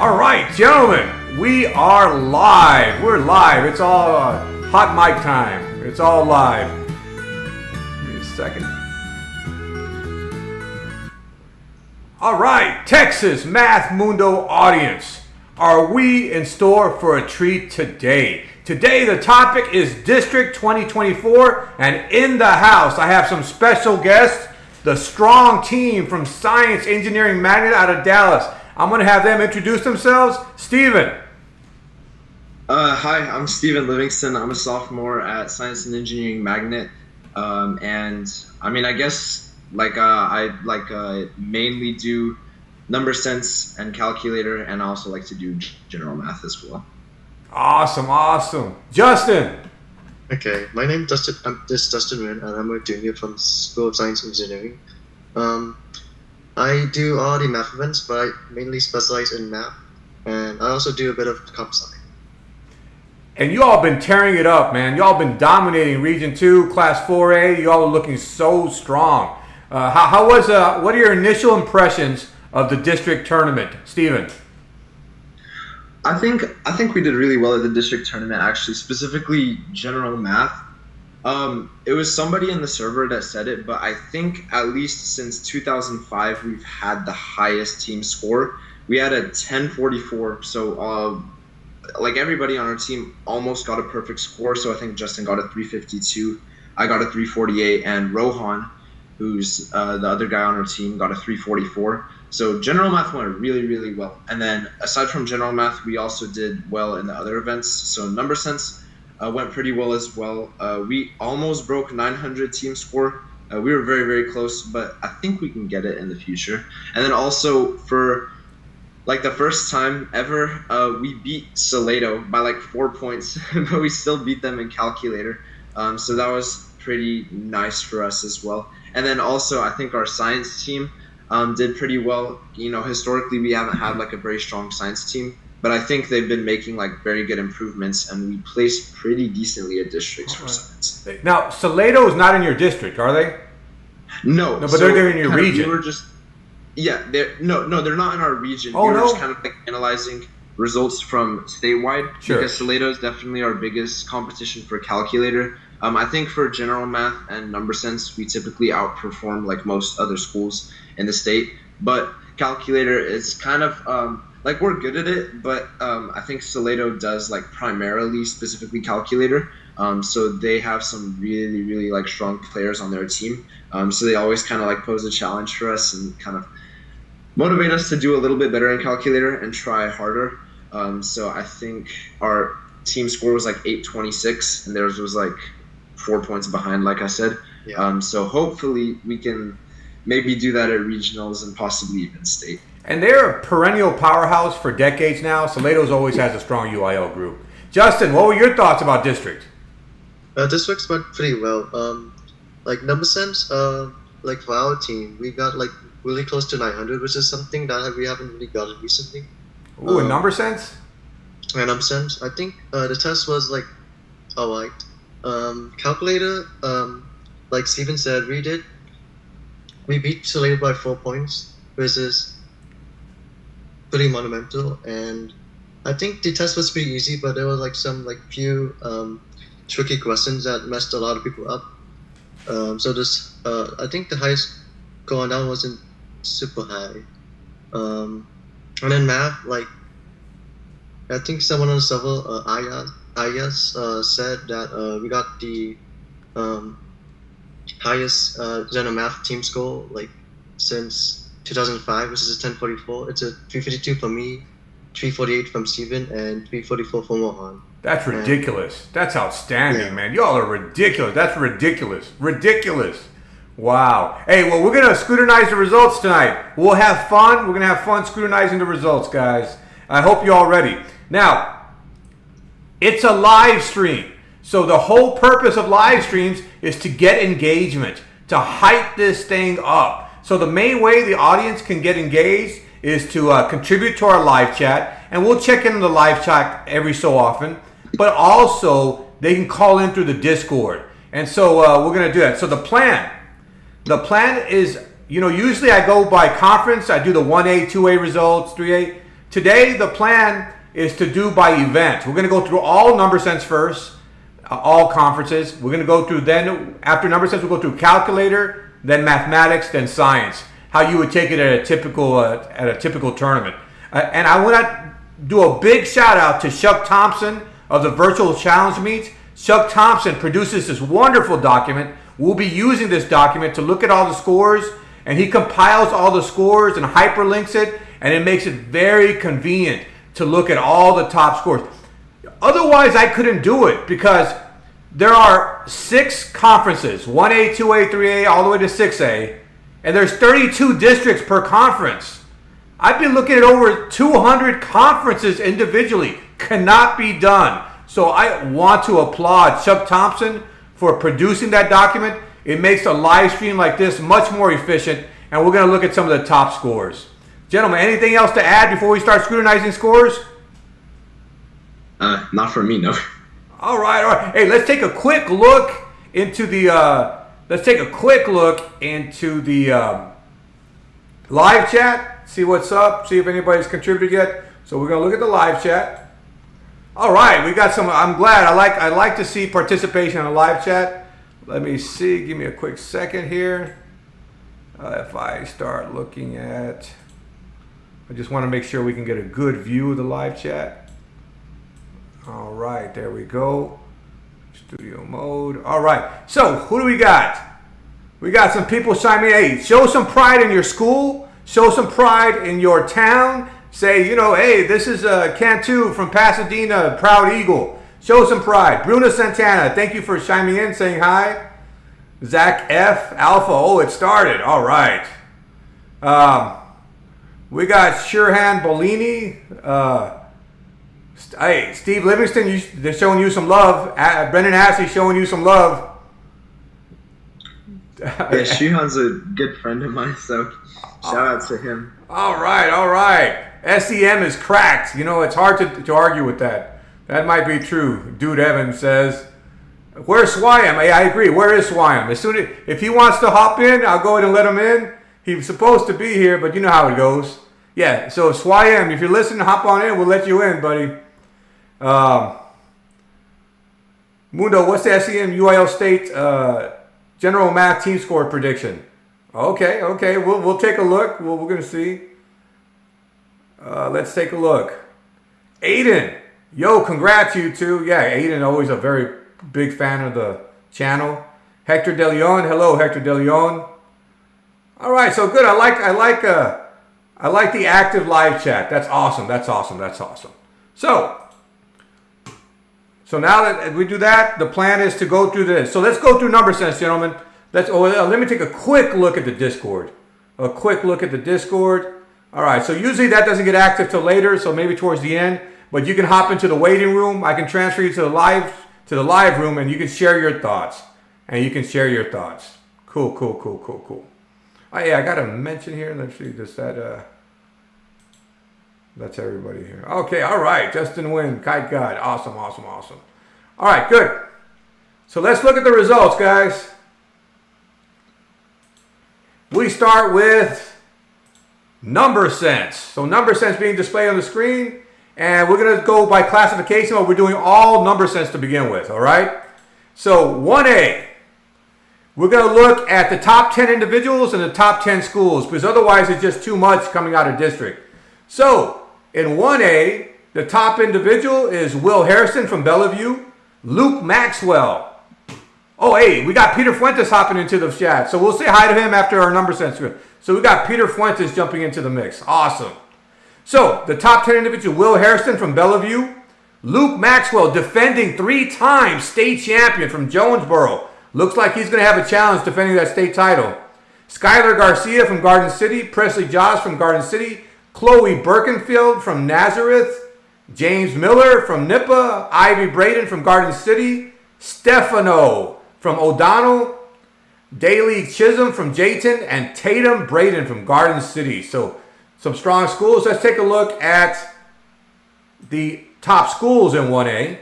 All right, gentlemen, we are live. We're live. It's all hot mic time. It's all live. Give me a second. All right, Texas Math Mundo audience, are we in store for a treat today? Today, the topic is District 2024, and in the house, I have some special guests, the strong team from Science Engineering Magnet out of Dallas. I'm going to have them introduce themselves. Steven. Hi, I'm Steven Livingston. I'm a sophomore at Science and Engineering Magnet. And I mean, I guess I mainly do number sense and calculator, and I also like to do general math as well. Awesome. Justin. Okay, my name is Dustin. I'm Dustin Nguyen, and I'm a junior from School of Science Engineering. I do all the math events, but I mainly specialize in math, and I also do a bit of comp sci. And you all been tearing it up, man. You all been dominating Region 2, Class 4A. You all are looking so strong. What are your initial impressions of the district tournament, Steven? I think we did really well at the district tournament, actually, specifically general math. It was somebody in the server that said it, but I think at least since 2005, we've had the highest team score. We had a 1044, so like everybody on our team almost got a perfect score. So I think Justin got a 352, I got a 348, and Rohan, who's the other guy on our team, got a 344. So general math went really, really well. And then aside from general math, we also did well in the other events. So number sense went pretty well as well. We almost broke 900 team score. We were very, very close, but I think we can get it in the future. And then also for like the first time ever, we beat Salado by like 4 points, but we still beat them in calculator. So that was pretty nice for us as well. And then also I think our science team did pretty well. You know, historically we haven't had like a very strong science team, but I think they've been making like very good improvements, and we placed pretty decently at districts for science. Now, Salado is not in your district, are they? No, but they're in your region. They're not in our region. Oh, we were no? just kind of like analyzing results from statewide, sure, because Salado is definitely our biggest competition for calculator. I think for general math and number sense, we typically outperform like most other schools in the state. But calculator is kind of like we're good at it, but I think Salado does like primarily specifically calculator. So they have some really, really like strong players on their team. So they always kind of like pose a challenge for us and kind of motivate us to do a little bit better in calculator and try harder. So I think our team score was like 826, and theirs was like 4 points behind, like I said. Yeah. So hopefully we can maybe do that at regionals and possibly even state. And they're a perennial powerhouse for decades now. Salado's always has a strong UIL group. Justin, what were your thoughts about district? Districts went pretty well. Like number sense, like for our team, we got like really close to 900, which is something that we haven't really gotten recently. Ooh, in number sense? And number sense, I think the test was like alright. Calculator, like Steven said, we beat Salado by 4 points, which is pretty monumental. And I think the test was pretty easy, but there was like some like few tricky questions that messed a lot of people up. So this, I think the highest score on that wasn't super high. And then math, like I think someone on the server, Ayas said that we got the highest general math team score like since 2005, which is a 1044. It's a 352 for me, 348 from Steven, and 344 from Mohan. That's ridiculous. That's outstanding, man. Y'all are ridiculous. That's ridiculous. Wow. Hey, well, we're going to scrutinize the results tonight. We'll have fun. We're going to have fun scrutinizing the results, guys. I hope you're all ready. Now, it's a live stream. So the whole purpose of live streams is to get engagement, to hype this thing up. So the main way the audience can get engaged is to contribute to our live chat. And we'll check in the live chat every so often. But also, they can call in through the Discord. And so we're going to do that. So the plan is, usually I go by conference. I do the 1A, 2A results, 3A. Today, the plan is to do by event. We're going to go through all number sense first, all conferences. We're going to go through, then after number sense, we'll go through calculator, then mathematics, then science. How you would take it at a typical tournament. And I want to do a big shout out to Chuck Thompson of the Virtual Challenge Meets. Chuck Thompson produces this wonderful document. We'll be using this document to look at all the scores, and he compiles all the scores and hyperlinks it, and it makes it very convenient to look at all the top scores. Otherwise, I couldn't do it because there are 6 conferences, 1A, 2A, 3A, all the way to 6A, and there's 32 districts per conference. I've been looking at over 200 conferences individually. Cannot be done. So I want to applaud Chuck Thompson for producing that document. It makes a live stream like this much more efficient, and we're going to look at some of the top scores. Gentlemen, anything else to add before we start scrutinizing scores? Not for me, no. All right. Hey, let's take a quick look into the live chat. See what's up. See if anybody's contributed yet. So we're gonna look at the live chat. All right, we got some. I'm glad. I like to see participation in the live chat. Let me see. Give me a quick second here. If I start looking at, I just want to make sure we can get a good view of the live chat. All right, there we go. Studio mode. All right. So who do we got? We got some people chiming in. Hey, show some pride in your school. Show some pride in your town. Say, hey, this is Cantu from Pasadena, proud Eagle. Show some pride. Bruno Santana, thank you for chiming in, saying hi. Zach F. Alpha, oh, it started. All right. We got Shirhan Bolini. Hey, Steve Livingston, they're showing you some love. Brendan Assey showing you some love. Yeah, Shirhan's a good friend of mine, so shout out to him. All right. SEM is cracked. It's hard to argue with that. That might be true. Dude Evans says, where's Swayam? Hey, I agree. Where is Swayam? If he wants to hop in, I'll go ahead and let him in. He's supposed to be here, but you know how it goes. Yeah, so Swayam, if you're listening, hop on in. We'll let you in, buddy. Mundo, what's the SEM UIL State general math team score prediction? Okay. We'll take a look. We're going to see. Let's take a look. Aiden. Yo, congrats, you two. Yeah, Aiden, always a very big fan of the channel. Hector De Leon. Hello, Hector De Leon. All right, so good. I like the active live chat. That's awesome. So now that we do that, the plan is to go through this. So let's go through number sense, gentlemen. Let me take a quick look at the Discord. All right, so usually that doesn't get active till later, so maybe towards the end. But you can hop into the waiting room. I can transfer you to the live room, and you can share your thoughts. Cool. Oh yeah, I gotta mention here. Let's see, that's everybody here. Okay, all right. Justin Wynn, Kite God, awesome. All right, good. So let's look at the results, guys. We start with number sense. So number sense being displayed on the screen. And we're going to go by classification, but we're doing all number sense to begin with, all right? So 1A, we're going to look at the top 10 individuals and the top 10 schools, because otherwise it's just too much coming out of district. So in 1A, the top individual is Will Harrison from Bellevue, Luke Maxwell. Oh, hey, we got Peter Fuentes hopping into the chat. So we'll say hi to him after our number sense. So we got Peter Fuentes jumping into the mix. Awesome. So the top 10 individual, Will Harrison from Bellevue, Luke Maxwell, defending 3-time state champion from Jonesboro. Looks like he's going to have a challenge defending that state title. Skylar Garcia from Garden City, Presley Joss from Garden City, Chloe Birkenfield from Nazareth, James Miller from Nippa, Ivy Braden from Garden City, Stefano from O'Donnell, Daly Chisholm from Jayton, and Tatum Braden from Garden City. So some strong schools. Let's take a look at the top schools in 1A.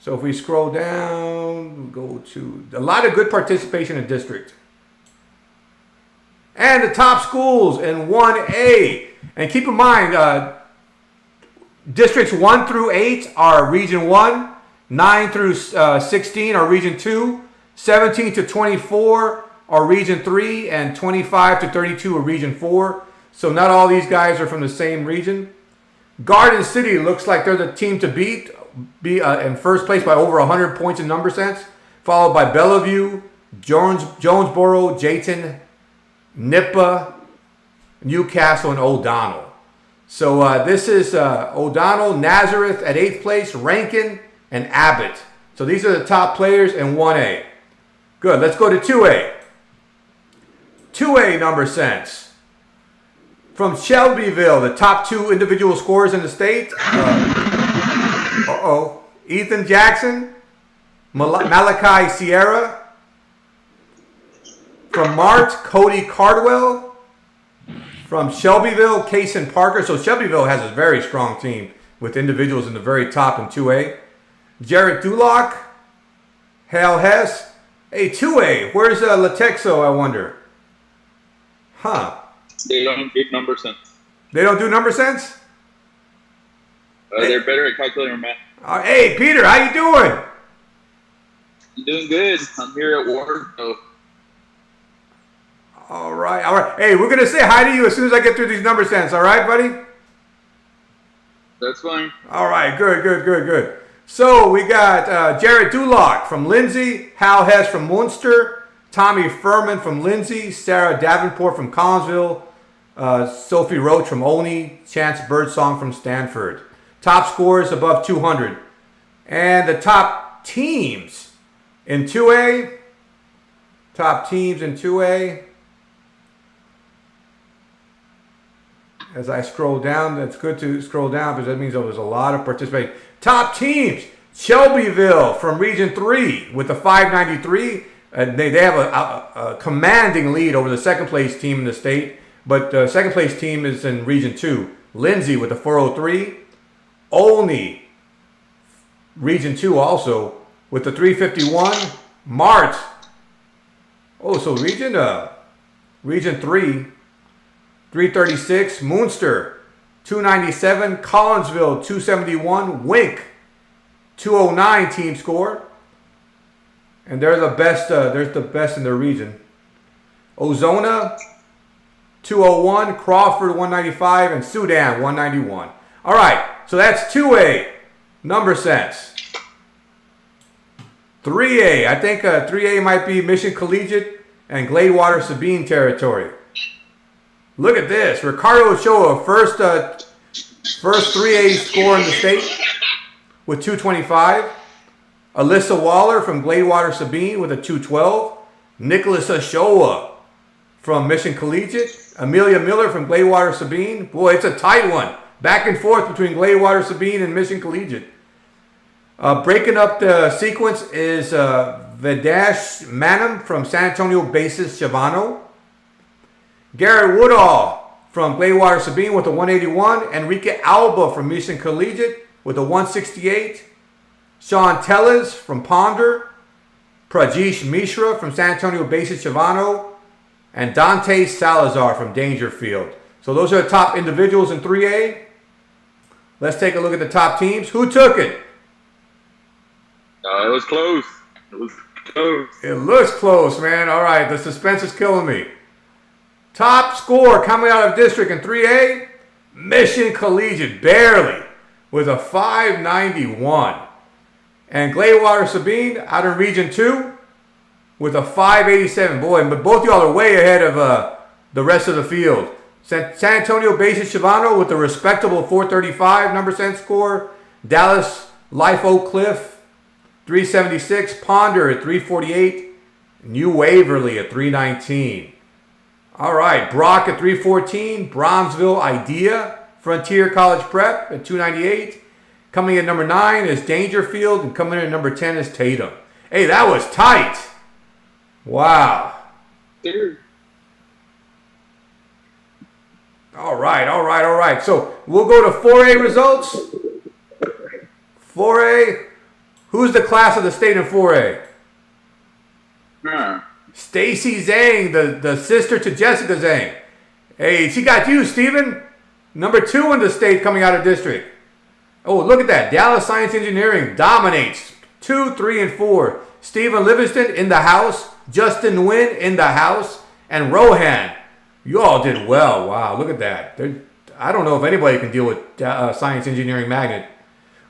So if we scroll down, we'll go to a lot of good participation in district. And the top schools in 1A. And keep in mind, Districts 1 through 8 are Region 1. 9 through 16 are Region 2. 17 to 24 are Region 3. And 25 to 32 are Region 4. So not all these guys are from the same region. Garden City looks like they're the team to beat. Be in first place by over 100 points in number sense. Followed by Bellevue, Jonesboro, Jayton, Nippa, Newcastle, and O'Donnell. So this is O'Donnell, Nazareth at 8th place, Rankin, and Abbott. So these are the top players in 1A. Good. Let's go to 2A. 2A number sense. From Shelbyville, the top 2 individual scorers in the state. Ethan Jackson, Malachi Sierra. From Mart, Cody Cardwell. From Shelbyville, Kaysen Parker. So Shelbyville has a very strong team with individuals in the very top in 2A. Jarrett Duloc, Hale Hess. Hey, 2A, where's Latexo, I wonder? Huh. They don't do number sense. They don't do number sense? They're better at calculating math. Hey, Peter, how you doing? I'm doing good. I'm here at work, though. All right. Hey, we're going to say hi to you as soon as I get through these number sense. All right, buddy? That's fine. All right. Good. So we got Jared Duloc from Lindsay, Hal Hess from Munster, Tommy Furman from Lindsay, Sarah Davenport from Collinsville, Sophie Roach from Olney, Chance Birdsong from Stanford. Top scorers above 200. And the top teams in 2A. As I scroll down, that's good to scroll down because that means there was a lot of participating. Top teams, Shelbyville from Region 3 with the 593. They have a commanding lead over the second place team in the state, but the second place team is in Region 2. Lindsay with the 403. Olney, Region 2 also with the 351. Mart. Oh, so Region 3. 336, Munster, 297, Collinsville, 271, Wink, 209 team score. And they're the best, in their region. Ozona, 201, Crawford, 195, and Sudan, 191. All right, so that's 2A, number sense. 3A, I think 3A might be Mission Collegiate and Gladewater Sabine territory. Look at this. Ricardo Ochoa, first 3A score in the state with 225. Alyssa Waller from Gladewater Sabine with a 212. Nicholas Ochoa from Mission Collegiate. Amelia Miller from Gladewater Sabine. Boy, it's a tight one. Back and forth between Gladewater Sabine and Mission Collegiate. Breaking up the sequence is Vedash Manam from San Antonio Basis Shavano. Garrett Woodall from Gladewater Sabine with a 181. Enrique Alba from Mission Collegiate with a 168. Sean Tellez from Ponder. Prajesh Mishra from San Antonio Basis Shavano. And Dante Salazar from Dangerfield. So those are the top individuals in 3A. Let's take a look at the top teams. Who took it? It was close. It looks close, man. All right, the suspense is killing me. Top score coming out of district in 3A, Mission Collegiate, barely, with a 591. And Gladewater Sabine out in Region 2 with a 587. Boy, but both y'all are way ahead of the rest of the field. San Antonio Basis Shavano with a respectable 435 number sense score. Dallas Life Oak Cliff, 376. Ponder at 348. New Waverly at 319. All right, Brock at 314. Bromsville Idea. Frontier College Prep at 298. Coming in number 9 is Dangerfield, and coming in at number 10 is Tatum. Hey, that was tight. Wow. Dude. All right. So we'll go to 4A results. 4A. Who's the class of the state in 4A? Stacy Zhang, the sister to Jessica Zhang. Hey, she got you, Steven. Number 2 in the state coming out of district. Oh, look at that. Dallas Science Engineering dominates 2, 3, and 4. Stephen Livingston in the house. Justin Nguyen in the house. And Rohan. You all did well. Wow, look at that. I don't know if anybody can deal with Science Engineering Magnet.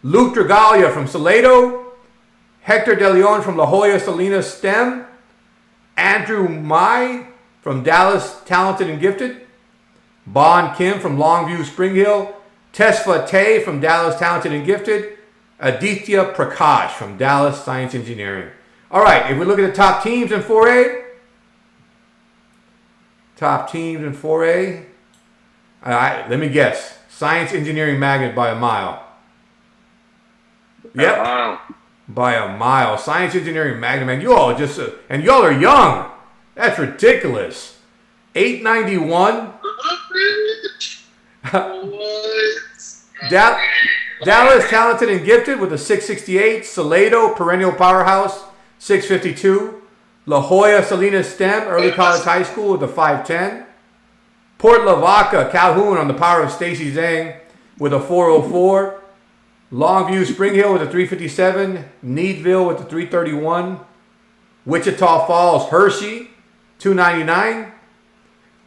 Luke Dragalia from Salado. Hector De Leon from La Jolla Salinas STEM. Andrew Mai from Dallas Talented and Gifted. Bon Kim from Longview Spring Hill. Tesfa Tay from Dallas Talented and Gifted. Aditya Prakash from Dallas Science Engineering. All right, if we look at the top teams in 4A. Top teams in 4A. All right, let me guess. Science Engineering Magnet by a mile. Yep. Wow. By a mile. Science Engineering Magnet, man. You all just, and y'all are young. That's ridiculous. 891. Dallas Talented and Gifted with a 668. Salado Perennial Powerhouse 652. La Jolla Salinas STEM Early College High School with a 510. Port Lavaca Calhoun on the power of Stacy Zhang with a 404. Longview Spring Hill with a 357. Needville with a 331. Wichita Falls Hershey 299.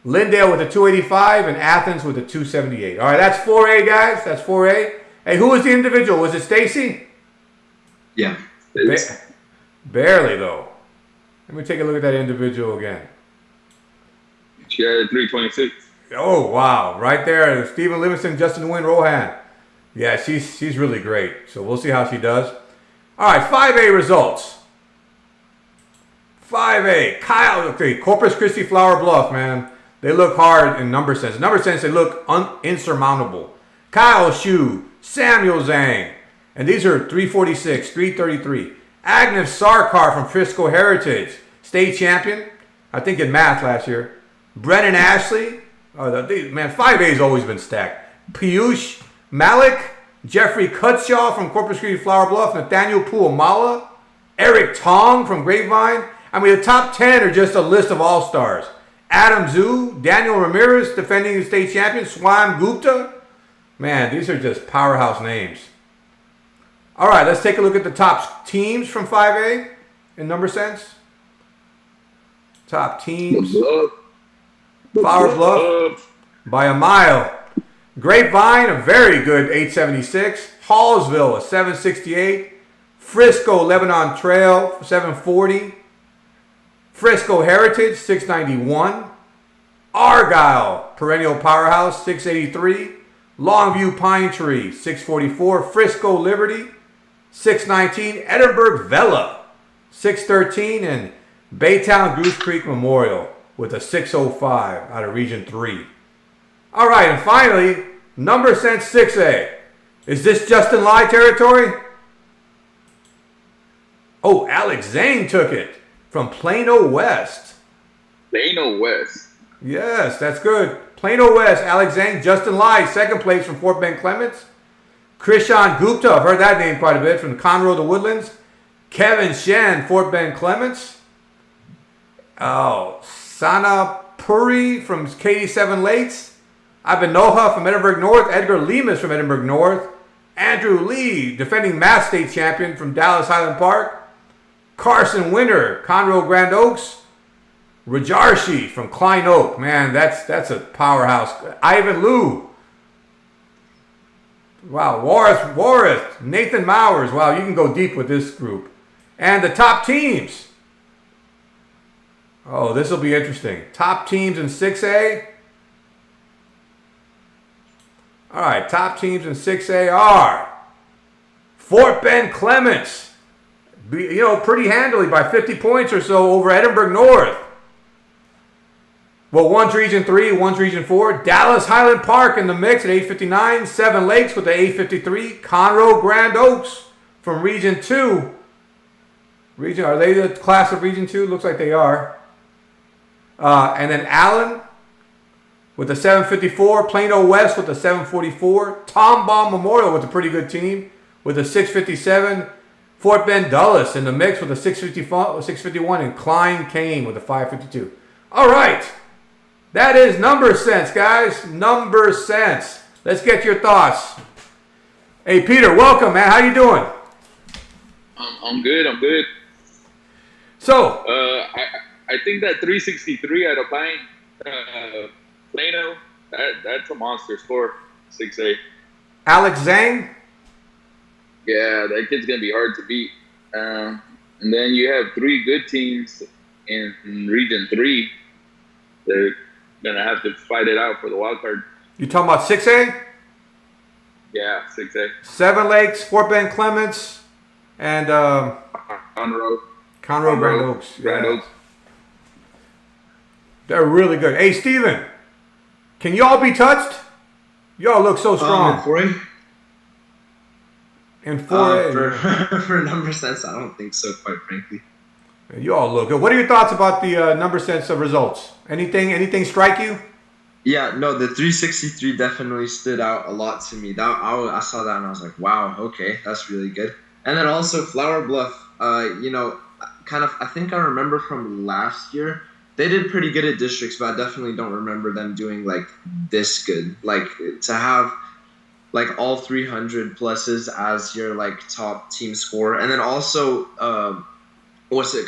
Lindale with a 285 and Athens with a 278. All right, that's 4A, guys. That's 4A. Hey, who was the individual? Was it Stacy? Yeah. Barely, though. Let me take a look at that individual again. She had 326. Oh, wow. Right there. Stephen Livingston, Justin Nguyen, Rohan. Yeah, she's really great. So we'll see how she does. All right, 5A results. 5A. Kyle, okay, Corpus Christi Flower Bluff, man. They look hard in number sense. In number sense, they look insurmountable. Kyle Shu, Samuel Zhang. And these are 346, 333. Agnes Sarkar from Frisco Heritage, state champion, I think in math last year. Brennan Ashley. Man, 5A's always been stacked. Piyush Malik, Jeffrey Cutshaw from Corpus Christi Flower Bluff, Nathaniel Puamala, Eric Tong from Grapevine. I mean, the top 10 are just a list of all-stars. Adam Zhu, Daniel Ramirez, defending the state champion, Swam Gupta. Man, these are just powerhouse names. All right, let's take a look at the top teams from 5A in number sense. Top teams. Flower Bluff by a mile. Grapevine, a very good 876. Hallsville, a 768. Frisco Lebanon Trail, 740. Frisco Heritage, 691. Argyle Perennial Powerhouse, 683. Longview Pine Tree, 644. Frisco Liberty, 619. Edinburgh Vela, 613. And Baytown Goose Creek Memorial with a 605 out of Region 3. All right, and finally, number sense 6A. Is this Justin Lai territory? Oh, Alex Zane took it from Plano West. Plano West. Yes, that's good. Plano West, Alex Zane. Justin Lai, second place from Fort Bend Clements. Krishan Gupta, I've heard that name quite a bit, from Conroe, the Woodlands. Kevin Shen, Fort Bend Clements. Oh, Sana Puri from Katy Seven Lakes. Abinoha from Edinburgh North. Edgar Lemus from Edinburgh North. Andrew Lee, defending Mass State champion from Dallas Highland Park. Carson Winter, Conroe Grand Oaks. Rajarshi from Klein Oak. Man, that's a powerhouse. Ivan Liu. Wow, Warith, Nathan Mowers. Wow, you can go deep with this group. And the top teams. Oh, this will be interesting. Top teams in 6A. All right, top teams in 6A are Fort Bend Clements. Pretty handily by 50 points or so over Edinburgh North. Well, one's Region 3, one's Region 4. Dallas Highland Park in the mix at 859. Seven Lakes with the 853. Conroe Grand Oaks from Region 2. Are they the class of Region 2? Looks like they are. And then Allen with the 754. Plano West with the 744. Tom Baum Memorial with a pretty good team with a 657. Fort Bend Dulles in the mix with a 651. And Klein Kane with a 552. All right. That is number sense, guys. Number sense. Let's get your thoughts. Hey, Peter, welcome, man. How you doing? I'm good. I'm good. So, I think that 363 out of Pine, Plano, that's a monster score. 6A. Alex Zhang? Yeah, that kid's gonna be hard to beat. And then you have three good teams in Region 3. They're gonna have to fight it out for the wild card. You talking about 6A? Yeah, 6A. Seven Lakes, Fort Bend Clements, and Conroe. Grand Oaks. Grand Yeah. Oaks. They're really good. Hey, Steven, can y'all be touched? Y'all look so strong. In 4A. For number sense, I don't think so, quite frankly. You all look good. What are your thoughts about the number sense of results? Anything strike you? Yeah, no, the 363 definitely stood out a lot to me. I saw that and I was like, wow, okay, that's really good. And then also Flower Bluff, I think I remember from last year, they did pretty good at districts, but I definitely don't remember them doing like this good. Like to have like all 300 pluses as your like top team score, and then also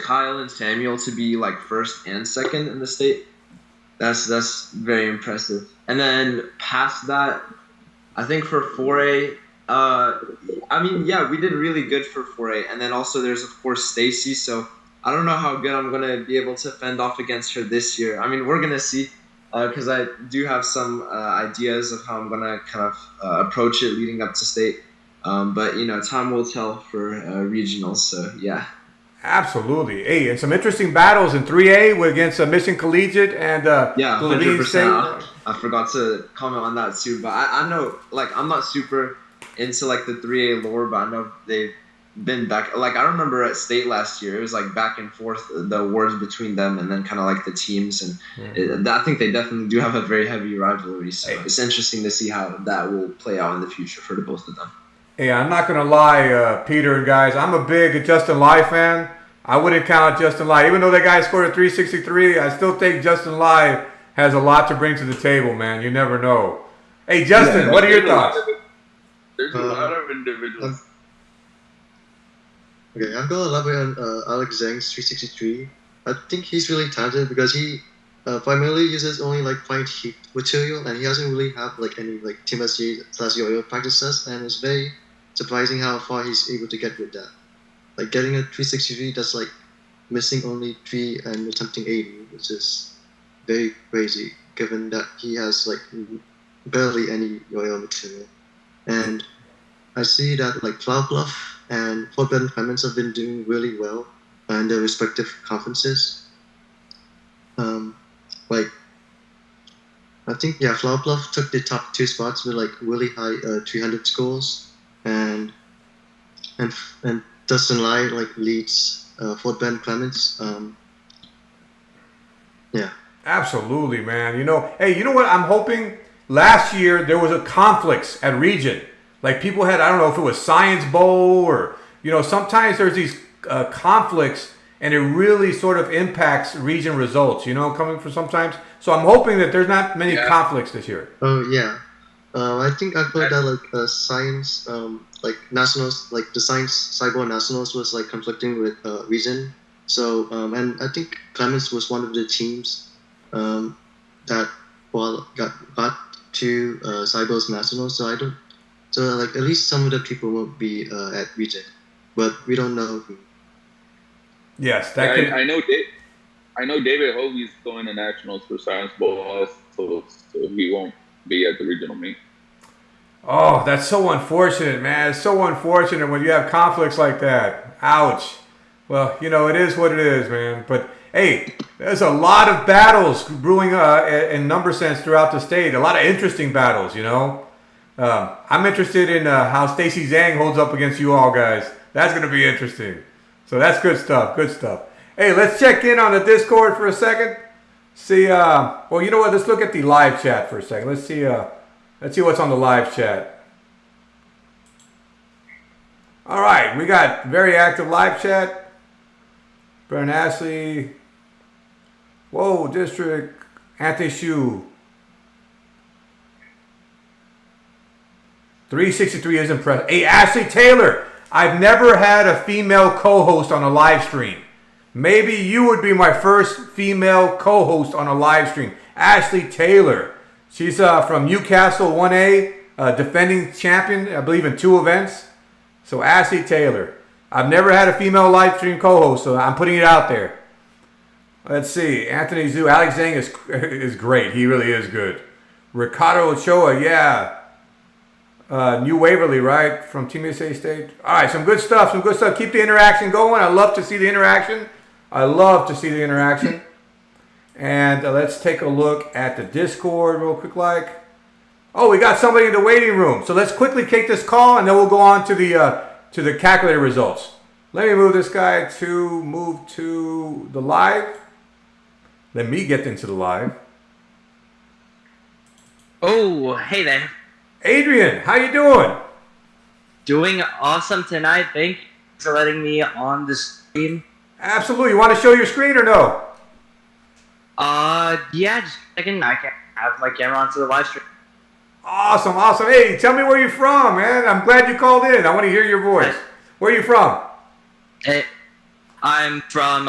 Kyle and Samuel to be like first and second in the state. That's very impressive. And then past that, I think for 4A, we did really good for 4A. And then also there's of course Stacy. So I don't know how good I'm gonna be able to fend off against her this year. I mean, we're gonna see, because I do have some ideas of how I'm gonna kind of approach it leading up to state. But time will tell for regionals. So yeah. Absolutely. Hey, and some interesting battles in 3A against Mission Collegiate and yeah, Levine 100%. I forgot to comment on that too, but I know, like, I'm not super into like the 3A lore, but I know they've been back. Like, I remember at state last year, it was like back and forth, the wars between them, and then kind of like the teams, and I think they definitely do have a very heavy rivalry. So it's interesting to see how that will play out in the future for the both of them. Hey, I'm not going to lie, Peter and guys. I'm a big Justin Lai fan. I wouldn't count Justin Lai. Even though that guy scored a 363, I still think Justin Lai has a lot to bring to the table, man. You never know. Hey, Justin, what are your thoughts? There's a lot of individuals. Okay, I'm going to elaborate on Alex Zhang's 363. I think he's really talented because he primarily uses only like fight heat material, and he doesn't really have like any like Team SG/UIL practices, and it's very surprising how far he's able to get with that. Like getting a 363 that's like missing only 3 and attempting 80, which is very crazy given that he has like barely any UIL material. And I see that like Flower Bluff and Fort Bend Clements have been doing really well in their respective conferences. I think Flower Bluff took the top 2 spots with like really high 300 scores, and Dustin Lai like leads Fort Bend Clements. Absolutely, man. Hey, you know what? I'm hoping last year there was a conflicts at region. Like people had, I don't know if it was Science Bowl or, sometimes there's these conflicts and it really sort of impacts region results, coming from sometimes. So I'm hoping that there's not many conflicts this year. Oh, yeah. I think I've heard that like science, like nationals, like the science cyber nationals was like conflicting with region. So and I think Clemens was one of the teams that got to cyber's nationals. So like at least some of the people won't be at region, but we don't know who. Yes, I know David Hovey's going to nationals for Science Bowl also, so he won't be at the regional meet. Oh, that's so unfortunate, man. It's so unfortunate when you have conflicts like that. Ouch. Well, it is what it is, man. But, hey, there's a lot of battles brewing in number sense throughout the state. A lot of interesting battles, I'm interested in how Stacy Zhang holds up against you all, guys. That's going to be interesting. So that's good stuff, good stuff. Hey, let's check in on the Discord for a second. See, you know what? Let's look at the live chat for a second. Let's see what's on the live chat. All right, we got very active live chat. Baron Ashley. Whoa, District. Anthony Shu. 363 is impressive. Hey, Ashley Taylor, I've never had a female co-host on a live stream. Maybe you would be my first female co-host on a live stream. Ashley Taylor. She's from Newcastle 1A, defending champion, I believe, in 2 events. So Ashley Taylor. I've never had a female live stream co-host, so I'm putting it out there. Let's see. Anthony Zhu. Alex Zhang is great. He really is good. Ricardo Ochoa, yeah. New Waverly, right? From Team USA State. All right, some good stuff. Keep the interaction going. I love to see the interaction. And let's take a look at the Discord real quick. Oh, we got somebody in the waiting room. So let's quickly take this call, and then we'll go on to the calculator results. Let me move this guy to the live. Let me get into the live. Oh, hey there. Adrian, how you doing? Doing awesome tonight. Thank you for letting me on the stream. Absolutely. You want to show your screen or no? Yeah, just a second. I can have my camera onto the live stream. Awesome. Hey, tell me where you're from, man. I'm glad you called in. I want to hear your voice. Where are you from? I'm from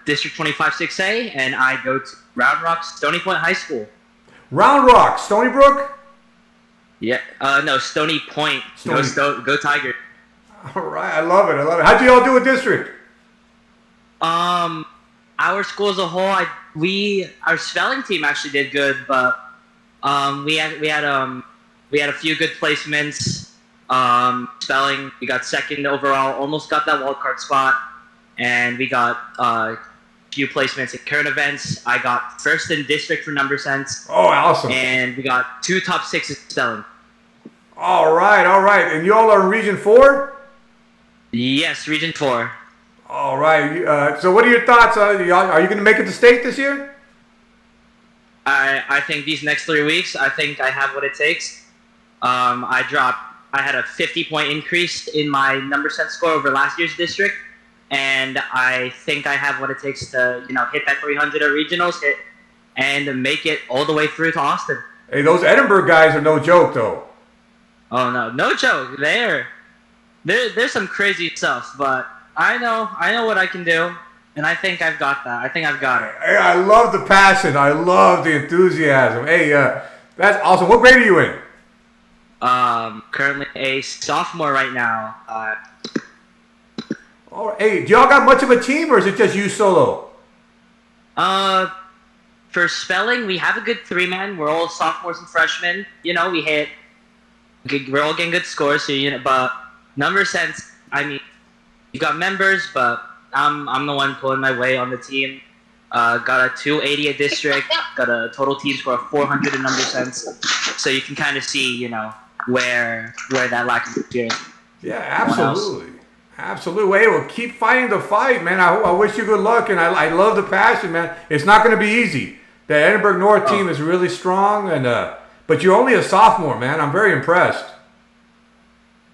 District 25 6A, and I go to Round Rock Stony Point High School. Round Rock, Stony Brook? Yeah, no, Stony Point. Go Tiger. All right, I love it. How'd you all do a district? Our school as a whole, our spelling team actually did good, but we had a few good placements. Spelling, we got second overall, almost got that wild card spot, and we got a few placements in current events. I got first in district for number sense. Oh, awesome! And we got 2 top 6s in spelling. All right. And you all are in Region 4? Yes, Region 4. All right. So what are your thoughts? Are you going to make it to state this year? I think these next 3 weeks, I think I have what it takes. I had a 50-point increase in my number sense score over last year's district, and I think I have what it takes to, hit that 300 at regionals, and make it all the way through to Austin. Hey, those Edinburgh guys are no joke, though. Oh no joke. There's some crazy stuff, but I know what I can do, and I think I've got that. I think I've got it. Hey, I love the passion. I love the enthusiasm. Hey, that's awesome. What grade are you in? Currently a sophomore right now. Hey, do y'all got much of a team, or is it just you solo? For spelling, we have a good 3-man. We're all sophomores and freshmen. We're all getting good scores. So but number sense, you got members, but I'm the one pulling my weight on the team. Got a 280 at district. Got a total team score of 400 in number sense. So you can kind of see, where that lack of experience. Yeah, absolutely. Hey, well, keep fighting the fight, man. I wish you good luck, and I love the passion, man. It's not going to be easy. The Edinburgh North team is really strong, but you're only a sophomore, man. I'm very impressed.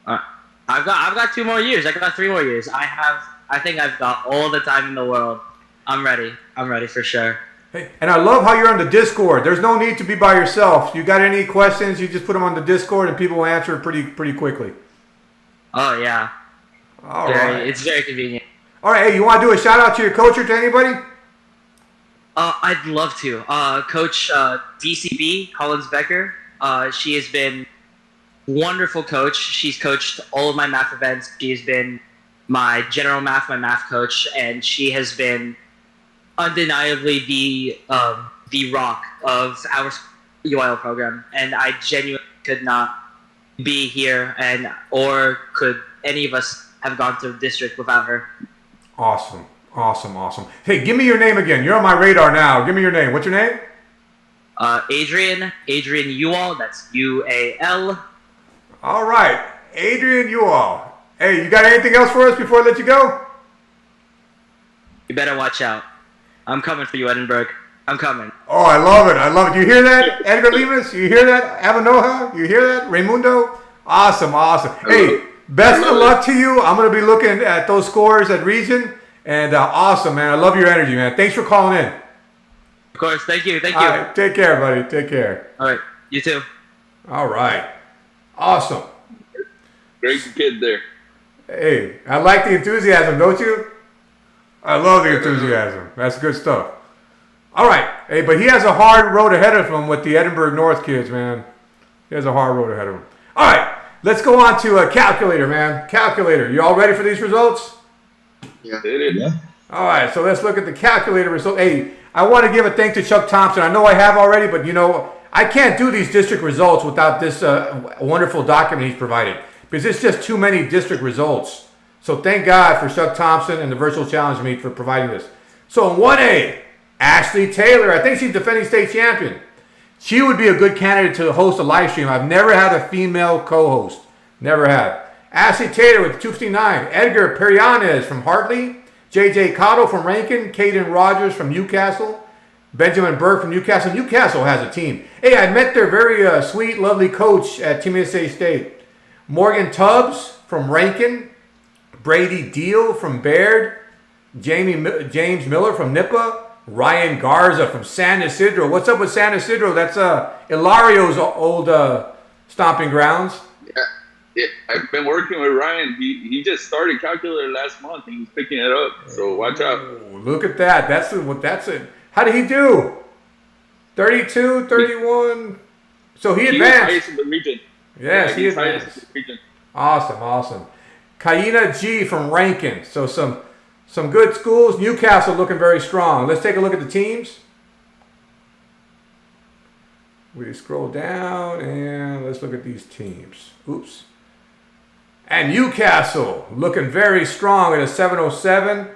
I've got 2 more years. I got 3 more years. I think I've got all the time in the world. I'm ready for sure. Hey, and I love how you're on the Discord. There's no need to be by yourself. You got any questions, you just put them on the Discord and people will answer pretty quickly. Oh, yeah. All right. It's very convenient. All right, hey, you want to do a shout out to your coach or to anybody? I'd love to. Coach DCB, Collins Becker. She has been wonderful coach. She's coached all of my math events. She has been my general math, my math coach, and she has been undeniably the rock of our UIL program. And I genuinely could not be here, or could any of us have gone to the district without her. Awesome. Hey, give me your name again. You're on my radar now. Give me your name. What's your name? Adrian UIL. That's UAL. All right, Adrian UIL. Hey, you got anything else for us before I let you go? You better watch out. I'm coming for you, Edinburgh. I'm coming. Oh, I love it. You hear that, Edgar Lemus? You hear that, Avanoja? You hear that, Raimundo? Awesome. Hey, best of luck to you. I'm going to be looking at those scores at Region. And awesome, man. I love your energy, man. Thanks for calling in. Of course. Thank you. All right, take care, buddy. Take care. All right. You too. All right. Awesome. Great kid there. Hey, I like the enthusiasm, don't you? I love the enthusiasm. That's good stuff. All right. Hey, but he has a hard road ahead of him with the Edinburgh North kids, man. He has a hard road ahead of him. All right. Let's go on to a calculator, man. Calculator. You all ready for these results? Yeah. Yeah. All right. So let's look at the calculator result. Hey, I want to give a thank to Chuck Thompson. I know I have already, but, I can't do these district results without this wonderful document he's provided because it's just too many district results. So thank God for Chuck Thompson and the Virtual Challenge Meet for providing this. So in 1A, Ashley Taylor. I think she's defending state champion. She would be a good candidate to host a live stream. I've never had a female co-host. Never have. Ashley Taylor with 259. Edgar Perianes from Hartley. JJ Cotto from Rankin. Caden Rogers from Newcastle. Benjamin Burke from Newcastle. Newcastle has a team. Hey, I met their very sweet, lovely coach at Team USA State. Morgan Tubbs from Rankin. Brady Deal from Baird. James Miller from Nippa. Ryan Garza from San Isidro. What's up with San Isidro? That's Hilario's old stomping grounds. Yeah, I've been working with Ryan. He just started calculator last month and he's picking it up. So watch out. Oh, look at that. That's it. How did he do? 32, 31. So he advanced. He was highest in the region. Yes, he he's advanced. highest in the region. Awesome. Kaina G from Rankin. So some good schools. Newcastle looking very strong. Let's take a look at the teams. We scroll down and let's look at these teams. Oops. And Newcastle looking very strong at a 707.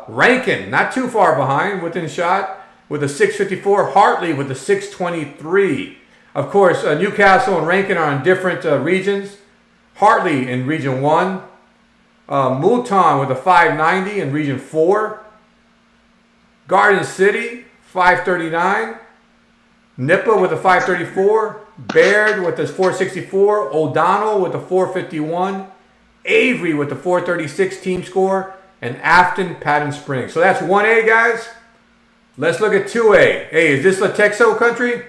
Rankin not too far behind, within shot with a 654. Hartley with a 623. Of course, Newcastle and Rankin are in different regions. Hartley in Region 1. Mouton with a 590 in Region 4. Garden City, 539. Nippa with a 534. Baird with a 464. O'Donnell with a 451. Avery with the 436 team score. And Afton, Patton Springs. So that's 1A, guys. Let's look at 2A. Hey, is this Latexo country?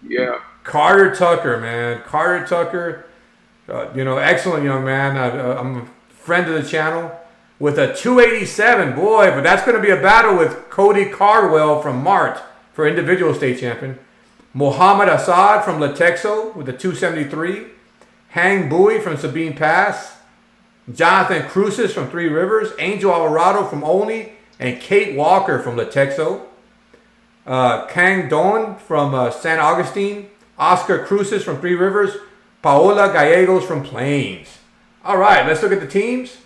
Yeah. Carter Tucker, man. Carter Tucker. Excellent young man. I'm a friend of the channel with a 287. Boy, but that's going to be a battle with Cody Cardwell from Mart for individual state champion. Mohammed Assad from Latexo with a 273. Hang Bowie from Sabine Pass. Jonathan Cruces from Three Rivers. Angel Alvarado from Olney. And Kate Walker from Latexo. Kang Don from San Augustine. Oscar Cruces from Three Rivers. Paola Gallegos from Plains. All right, let's look at the teams.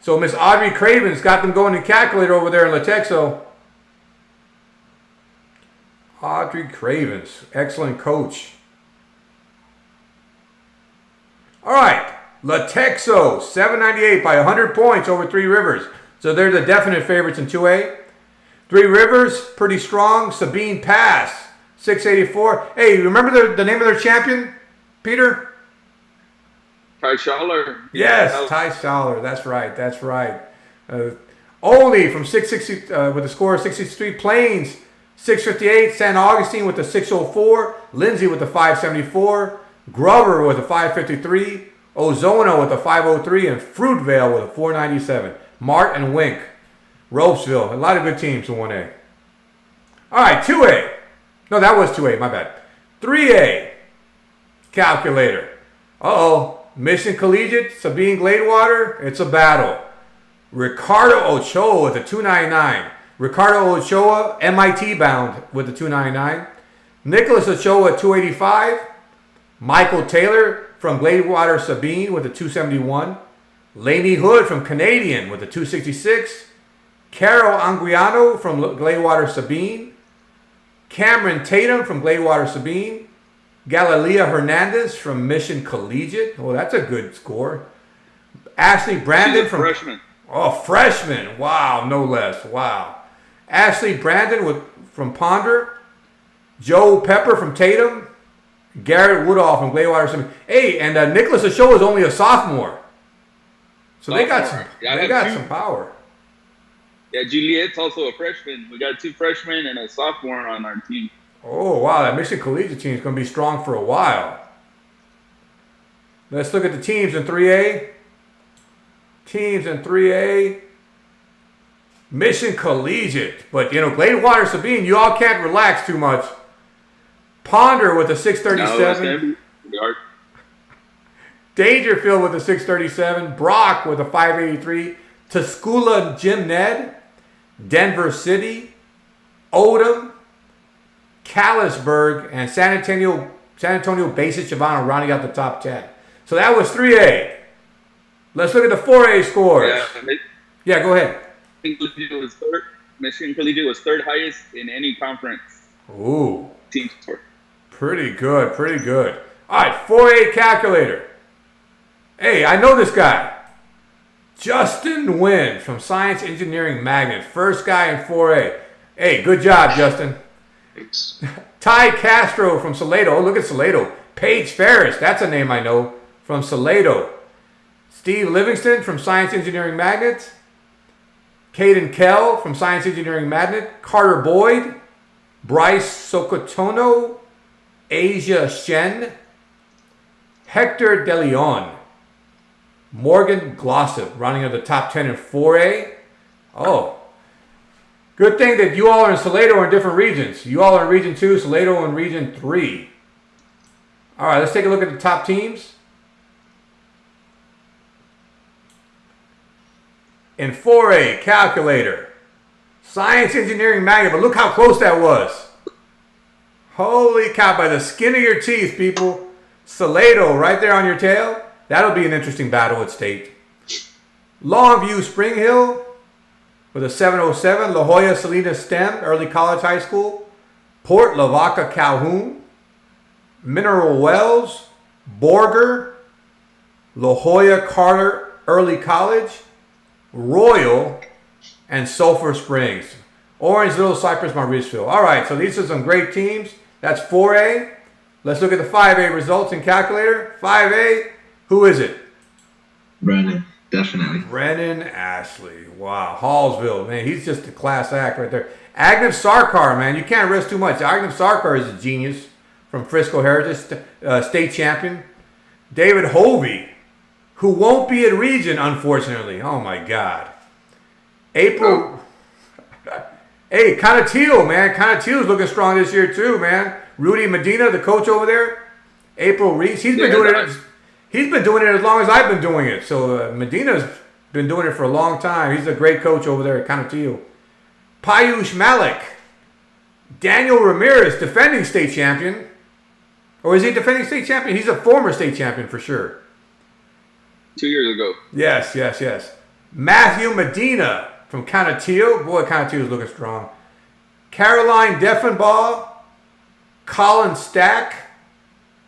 So Miss Audrey Craven's got them going in calculator over there in Latexo. Audrey Cravens, excellent coach. All right, Latexo, 798 by 100 points over Three Rivers. So they're the definite favorites in 2A. Three Rivers, pretty strong. Sabine Pass, 684. Hey, remember the name of their champion, Peter? Ty Schaller. Yes, Ty Schaller. That's right. Only from 660 with a score of 663. Plains, 658. San Augustine with the 604. Lindsay with the 574. Grover with a 553. Ozona with a 503. And Fruitvale with a 497. Mart and Wink. Ropesville. A lot of good teams in 1A. All right, 2A. No, that was 2A. My bad. 3A. Calculator. Mission Collegiate, Sabine Gladewater. It's a battle. Ricardo Ochoa with a 299. Ricardo Ochoa, MIT bound with a 299. Nicholas Ochoa, 285. Michael Taylor from Gladewater Sabine with a 271. Lainey Hood from Canadian with a 266. Carol Anguiano from Gladewater Sabine. Cameron Tatum from Gladewater Sabine. Galilea Hernandez from Mission Collegiate. Oh, that's a good score. Ashley Brandon from freshman. Oh, freshman. Wow, no less. Wow. Ashley Brandon from Ponder. Joe Pepper from Tatum. Garrett Woodall from Gladewater Sabine. Hey, and Nicholas Ochoa is only a sophomore. So they got some power. Yeah, Juliet's also a freshman. We got 2 freshmen and a sophomore on our team. Oh, wow. That Mission Collegiate team is going to be strong for a while. Let's look at the teams in 3A. Teams in 3A. Mission Collegiate. But, you know, Gladewater, Sabine, you all can't relax too much. Ponder with a 637. No, Dangerfield with a 637. Brock with a 583. Tuscula Jim Ned. Denver City. Odom. Callisburg. And San Antonio Basic Chavano rounding out the top 10. So that was 3A. Let's look at the 4A scores. Yeah, go ahead. Michigan Collegiate was third highest in any conference. Ooh. Team score. Pretty good, pretty good. All right, 4A calculator. Hey, I know this guy. Justin Nguyen from Science Engineering Magnet. First guy in 4A. Hey, good job, Justin. Thanks. Ty Castro from Salado. Oh, look at Salado. Paige Ferris. That's a name I know from Salado. Steve Livingston from Science Engineering Magnet. Caden Kell from Science Engineering Magnet. Carter Boyd. Bryce Socotono. Asia Shen. Hector De Leon. Morgan Glossop running at the top 10 in 4A. Oh. Good thing that you all are in Salado or in different regions. You all are in Region 2, Salado in Region 3. All right, let's take a look at the top teams. In 4A, calculator. Science Engineering Magnet, but look how close that was. Holy cow, by the skin of your teeth, people. Salado right there on your tail. That'll be an interesting battle at state. Longview Spring Hill with a 707. La Jolla Salinas STEM, Early College High School. Port Lavaca Calhoun. Mineral Wells. Borger. La Jolla Carter Early College. Royal. And Sulphur Springs. Orange Little Cypress Mauriceville. All right, so these are some great teams. That's 4A. Let's look at the 5A results in calculator. 5A, who is it? Brennan, definitely. Brennan Ashley. Wow. Hallsville, man, he's just a class act right there. Agnew Sarkar, man, you can't risk too much. Agnew Sarkar is a genius from Frisco Heritage, state champion. David Hovey, who won't be at region, unfortunately. Oh, my God. April. Hey, Conateal, man. Conateal's looking strong this year, too, man. Rudy Medina, the coach over there. April Reese. He's been doing it. He's been doing it as long as I've been doing it. So Medina's been doing it for a long time. He's a great coach over there at Conateal. Payush Malik. Daniel Ramirez, defending state champion. Or is he defending state champion? He's a former state champion for sure. 2 years ago. Yes, yes, yes. Matthew Medina from Conateal. Boy, Conateal's looking strong. Caroline Deffenbaugh. Colin Stack.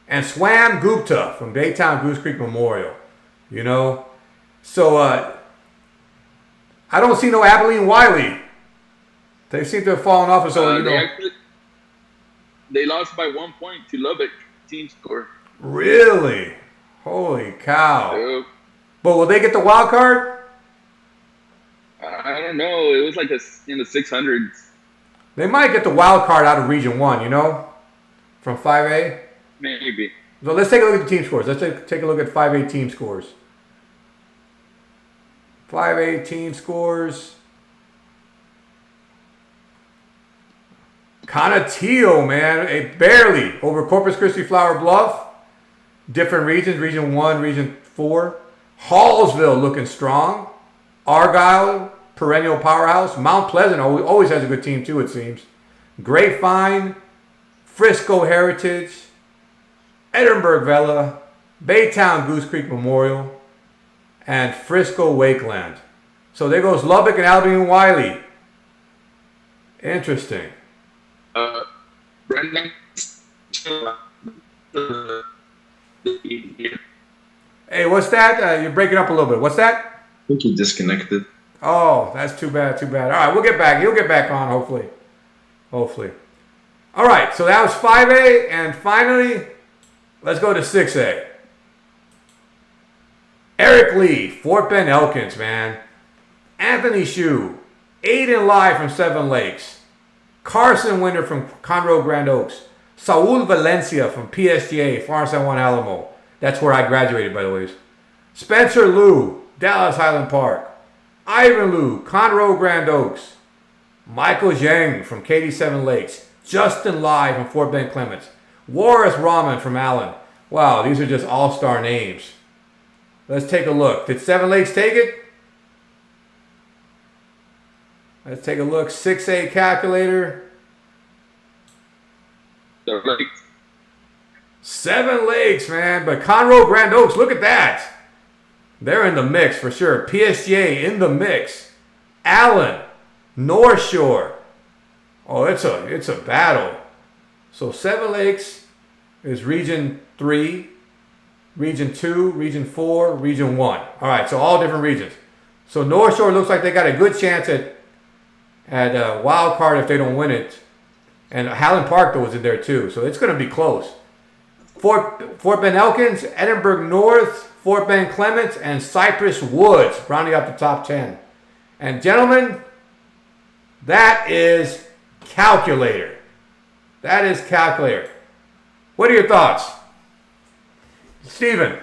And Swam Gupta from Baytown Goose Creek Memorial. You know? So, I don't see no Abilene Wiley. They seem to have fallen off. So, you know. They lost by 1 point to Lubbock team score. Really? Holy cow. Yep. But will they get the wild card? I don't know. It was like in the 600s. They might get the wild card out of Region 1, you know? From 5A. Maybe. So let's take a look at the team scores. Let's take a look at 5A team scores. 5A team scores. Conateal, man. Barely over Corpus Christi, Flower Bluff. Different regions. Region 1, Region 4. Hallsville looking strong. Argyle, perennial powerhouse. Mount Pleasant always has a good team too, it seems. Grapevine, Frisco Heritage, Edinburgh Vela, Baytown Goose Creek Memorial, and Frisco Wakeland. So there goes Lubbock and Abilene Wiley. Interesting. Brendan. Hey, what's that? You're breaking up a little bit. What's that? I think he disconnected. Oh, that's too bad, too bad. All right, we'll get back. He'll get back on, hopefully. Hopefully. All right, so that was 5A, and finally, let's go to 6A. Eric Lee, Fort Bend Elkins, man. Anthony Shue, Aiden Lai from Seven Lakes. Carson Winter from Conroe Grand Oaks. Saul Valencia from PSGA, Farm San Juan Alamo. That's where I graduated, by the way. Spencer Liu, Dallas Highland Park. Ivan Liu, Conroe Grand Oaks. Michael Zhang from Katy Seven Lakes. Justin Lai from Fort Bend Clements. Warris Rahman from Allen. Wow, these are just all-star names. Let's take a look. Did Seven Lakes take it? Let's take a look. 6A calculator. Seven Lakes, man. But Conroe Grand Oaks, look at that. They're in the mix for sure. PSJ in the mix. Allen, North Shore. Oh, it's a battle. So Seven Lakes is Region 3, Region 2, Region 4, Region 1. All right, so all different regions. So North Shore looks like they got a good chance at wild card if they don't win it. And Highland Park, though, is in there too. So it's going to be close. Fort Bend Elkins, Edinburgh North, Fort Bend Clements, and Cypress Woods, rounding out the top 10. And gentlemen, that is calculator. That is calculator. What are your thoughts? Steven?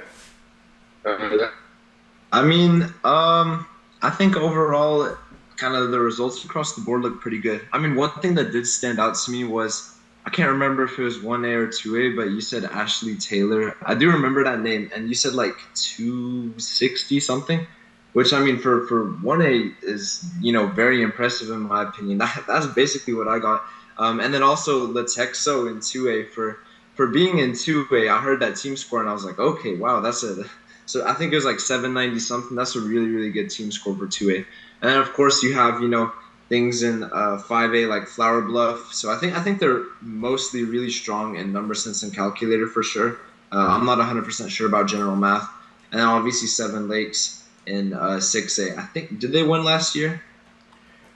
I mean, I think overall, kind of the results across the board look pretty good. I mean, one thing that did stand out to me was, I can't remember if it was 1A or 2A, but you said Ashley Taylor. I do remember that name, and you said like 260 something, which I mean for 1A is, you know, very impressive in my opinion. That's basically what I got. And then also Latexo in 2A for being in 2A. I heard that team score and I was like, okay, wow, so I think it was like 790 something. That's a really, really good team score for 2A. And then of course you have, you know, things in 5A like Flower Bluff. So I think they're mostly really strong in number sense and calculator for sure. I'm not 100% sure about general math. And then obviously Seven Lakes in 6A. I think, did they win last year?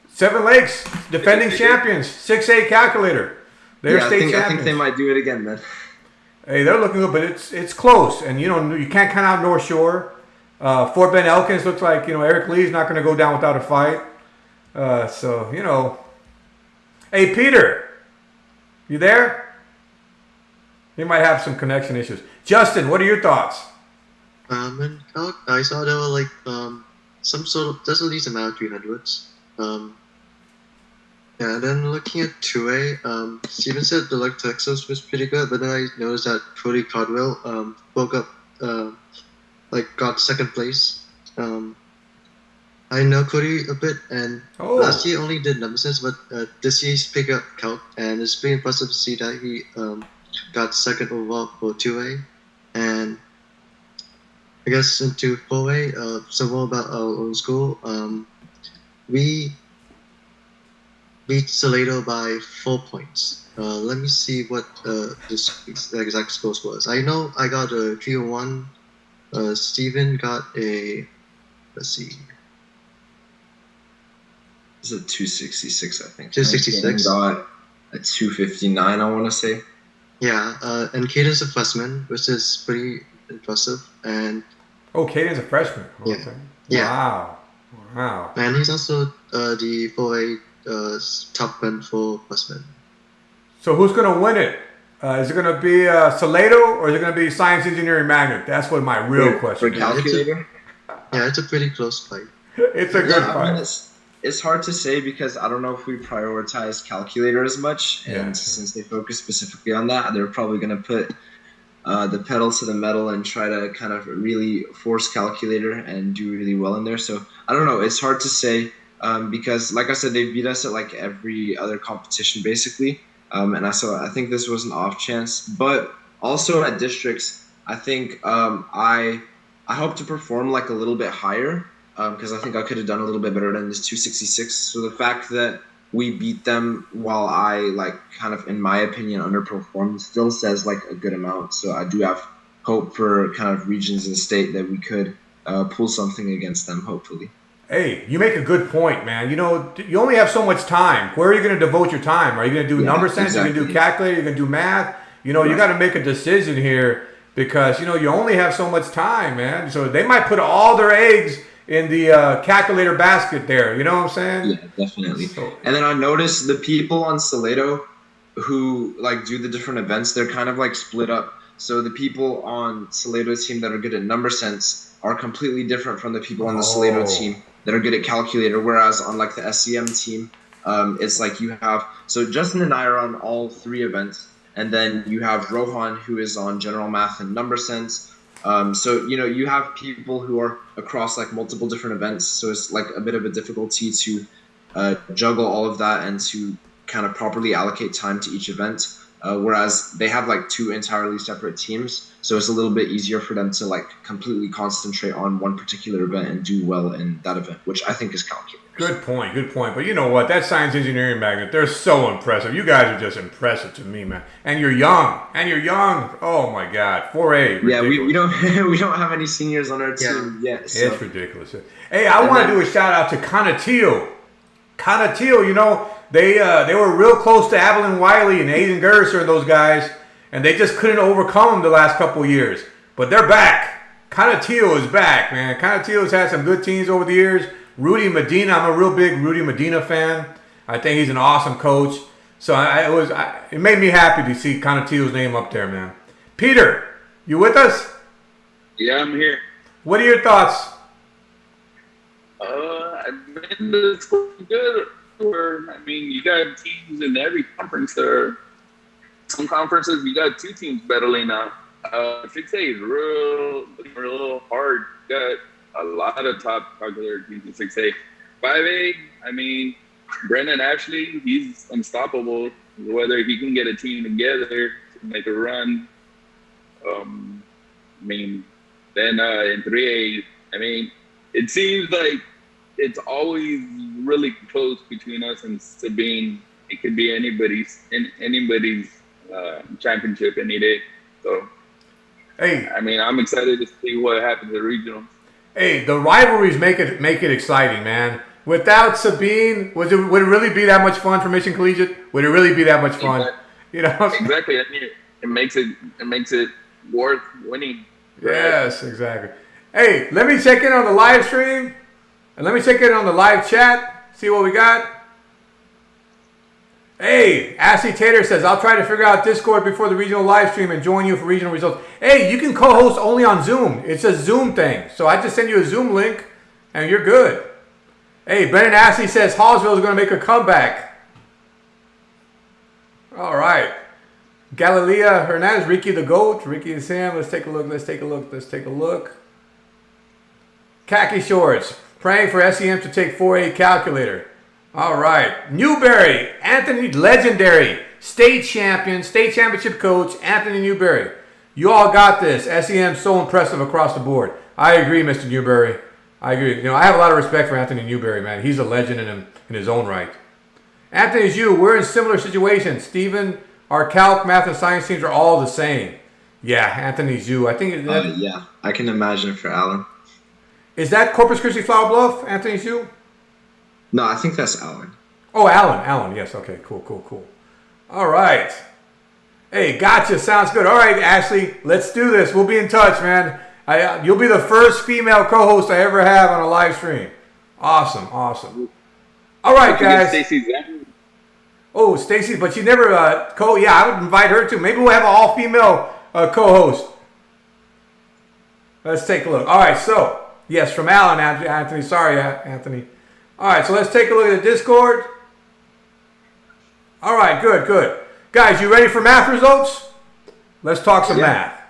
Seven Lakes, defending champions, 6A calculator. They're state champions. I think they might do it again then. Hey, they're looking good, but it's close. And, you know, you can't count out North Shore. Fort Bend Elkins looks like, you know, Eric Lee's not going to go down without a fight. So, you know. Hey, Peter, you there? You might have some connection issues. Justin, what are your thoughts? And I saw there were like some sort of, there's at least amount of 300s. Yeah, and then looking at 2A, Steven said the like Texas was pretty good, but then I noticed that Cody Caldwell woke up, got second place. I know Cody a bit, and last year only did number sense, but this year he's picked up calc, and it's pretty impressive to see that he got second overall for 2A. And I guess into 4A, some more about our own school. We beat Salado by 4 points. Let me see what the exact scores was. I know I got a 301. Steven got a, let's see. It's a 266, I think. 266. Got a 259, I want to say. Yeah, and Caden's a freshman, which is pretty impressive. And Caden's a freshman. Yeah. Okay. Yeah. Wow. And he's also the 4A top gun for freshman. So who's going to win it? Is it going to be Salado or is it going to be Science Engineering Magnet? That's what my real question for is. calculator. It's a pretty close fight. It's a good fight. I mean, it's hard to say because I don't know if we prioritize calculator as much, and since they focus specifically on that, they're probably going to put the pedal to the metal and try to kind of really force calculator and do really well in there. So I don't know. It's hard to say because, like I said, they beat us at like every other competition basically. And I think this was an off chance, but also at districts, I think I hope to perform like a little bit higher because I think I could have done a little bit better than this 266. So the fact that we beat them while I like kind of, in my opinion, underperformed still says like a good amount. So I do have hope for kind of regions and state that we could pull something against them, hopefully. Hey, you make a good point, man. You know, you only have so much time. Where are you going to devote your time? Are you going to do number sense? Exactly. Are you going to do calculator? Are you going to do math? You know, you got to make a decision here because, you know, you only have so much time, man. So they might put all their eggs in the calculator basket there. You know what I'm saying? Yeah, definitely. And then I noticed the people on Salado who like do the different events, they're kind of like split up. So the people on Salato's team that are good at number sense are completely different from the people on the Salato team that are good at calculator. Whereas on like the SEM team, it's like you have, so Justin and I are on all 3 events, and then you have Rohan, who is on general math and number sense. So, you know, you have people who are across like multiple different events. So it's like a bit of a difficulty to juggle all of that and to kind of properly allocate time to each event. Whereas they have like 2 entirely separate teams. So it's a little bit easier for them to like completely concentrate on one particular event and do well in that event, which I think is calculated. Good point. But you know what? That science engineering magnet, they're so impressive. You guys are just impressive to me, man. And you're young. Oh my God. 4A. Yeah, we don't we don't have any seniors on our team yet. So. It's ridiculous. Hey, I want to do a shout out to Conatillo. Conatillo, you know, they were real close to Avalon Wiley and Aiden Gerser and those guys, and they just couldn't overcome them the last couple of years. But they're back. Conatillo is back, man. Conatillo's had some good teams over the years. Rudy Medina, I'm a real big Rudy Medina fan. I think he's an awesome coach. So it made me happy to see Conatillo's name up there, man. Peter, you with us? Yeah, I'm here. What are your thoughts? I've been to school good. I mean, you got teams in every conference there. Some conferences, you got 2 teams battling out. 6A is real hard. You got a lot of top calculator teams in 6A. 5A, I mean, Brendan Ashley, he's unstoppable. Whether he can get a team together to make a run. I mean, then in 3A, I mean, it seems like it's always really close between us and Sabine. It could be anybody's championship any day. So, hey, I mean, I'm excited to see what happens at regionals. Hey, the rivalries make it exciting, man. Without Sabine, would it really be that much fun for Mission Collegiate? Would it really be that much fun? Exactly. You know? Exactly. I mean, it makes it worth winning. Yes, exactly. Hey, let me check in on the live stream, and let me check in on the live chat. See what we got. Hey, Ashley Tater says, I'll try to figure out Discord before the regional live stream and join you for regional results. Hey, you can co-host only on Zoom. It's a Zoom thing. So I just send you a Zoom link, and you're good. Hey, Brendan Ashley says, Hallsville is going to make a comeback. All right. Galilea Hernandez, Ricky the GOAT, Ricky and Sam. Let's take a look. Khaki Shorts, praying for SEM to take 4A calculator. All right. Newberry, Anthony, legendary state championship coach, Anthony Newberry. You all got this. SEM so impressive across the board. I agree, Mr. Newberry. I agree. You know, I have a lot of respect for Anthony Newberry, man. He's a legend in his own right. Anthony Zhu, we're in similar situations. Stephen, our calc, math, and science teams are all the same. Yeah, Anthony Zhu. I think. Yeah, I can imagine for Alan. Is that Corpus Christi Flower Bluff, Anthony Zhu? No, I think that's Alan. Oh, Alan. Yes. Okay. Cool. All right. Hey, gotcha. Sounds good. All right, Ashley. Let's do this. We'll be in touch, man. You'll be the first female co-host I ever have on a live stream. Awesome. All right, guys. Oh, Stacy, but she never yeah, I would invite her too. Maybe we'll have an all-female co-host. Let's take a look. All right, so yes, from Alan, Anthony. Sorry, Anthony. All right, so let's take a look at the Discord. All right, good. Guys, you ready for math results? Let's talk some math.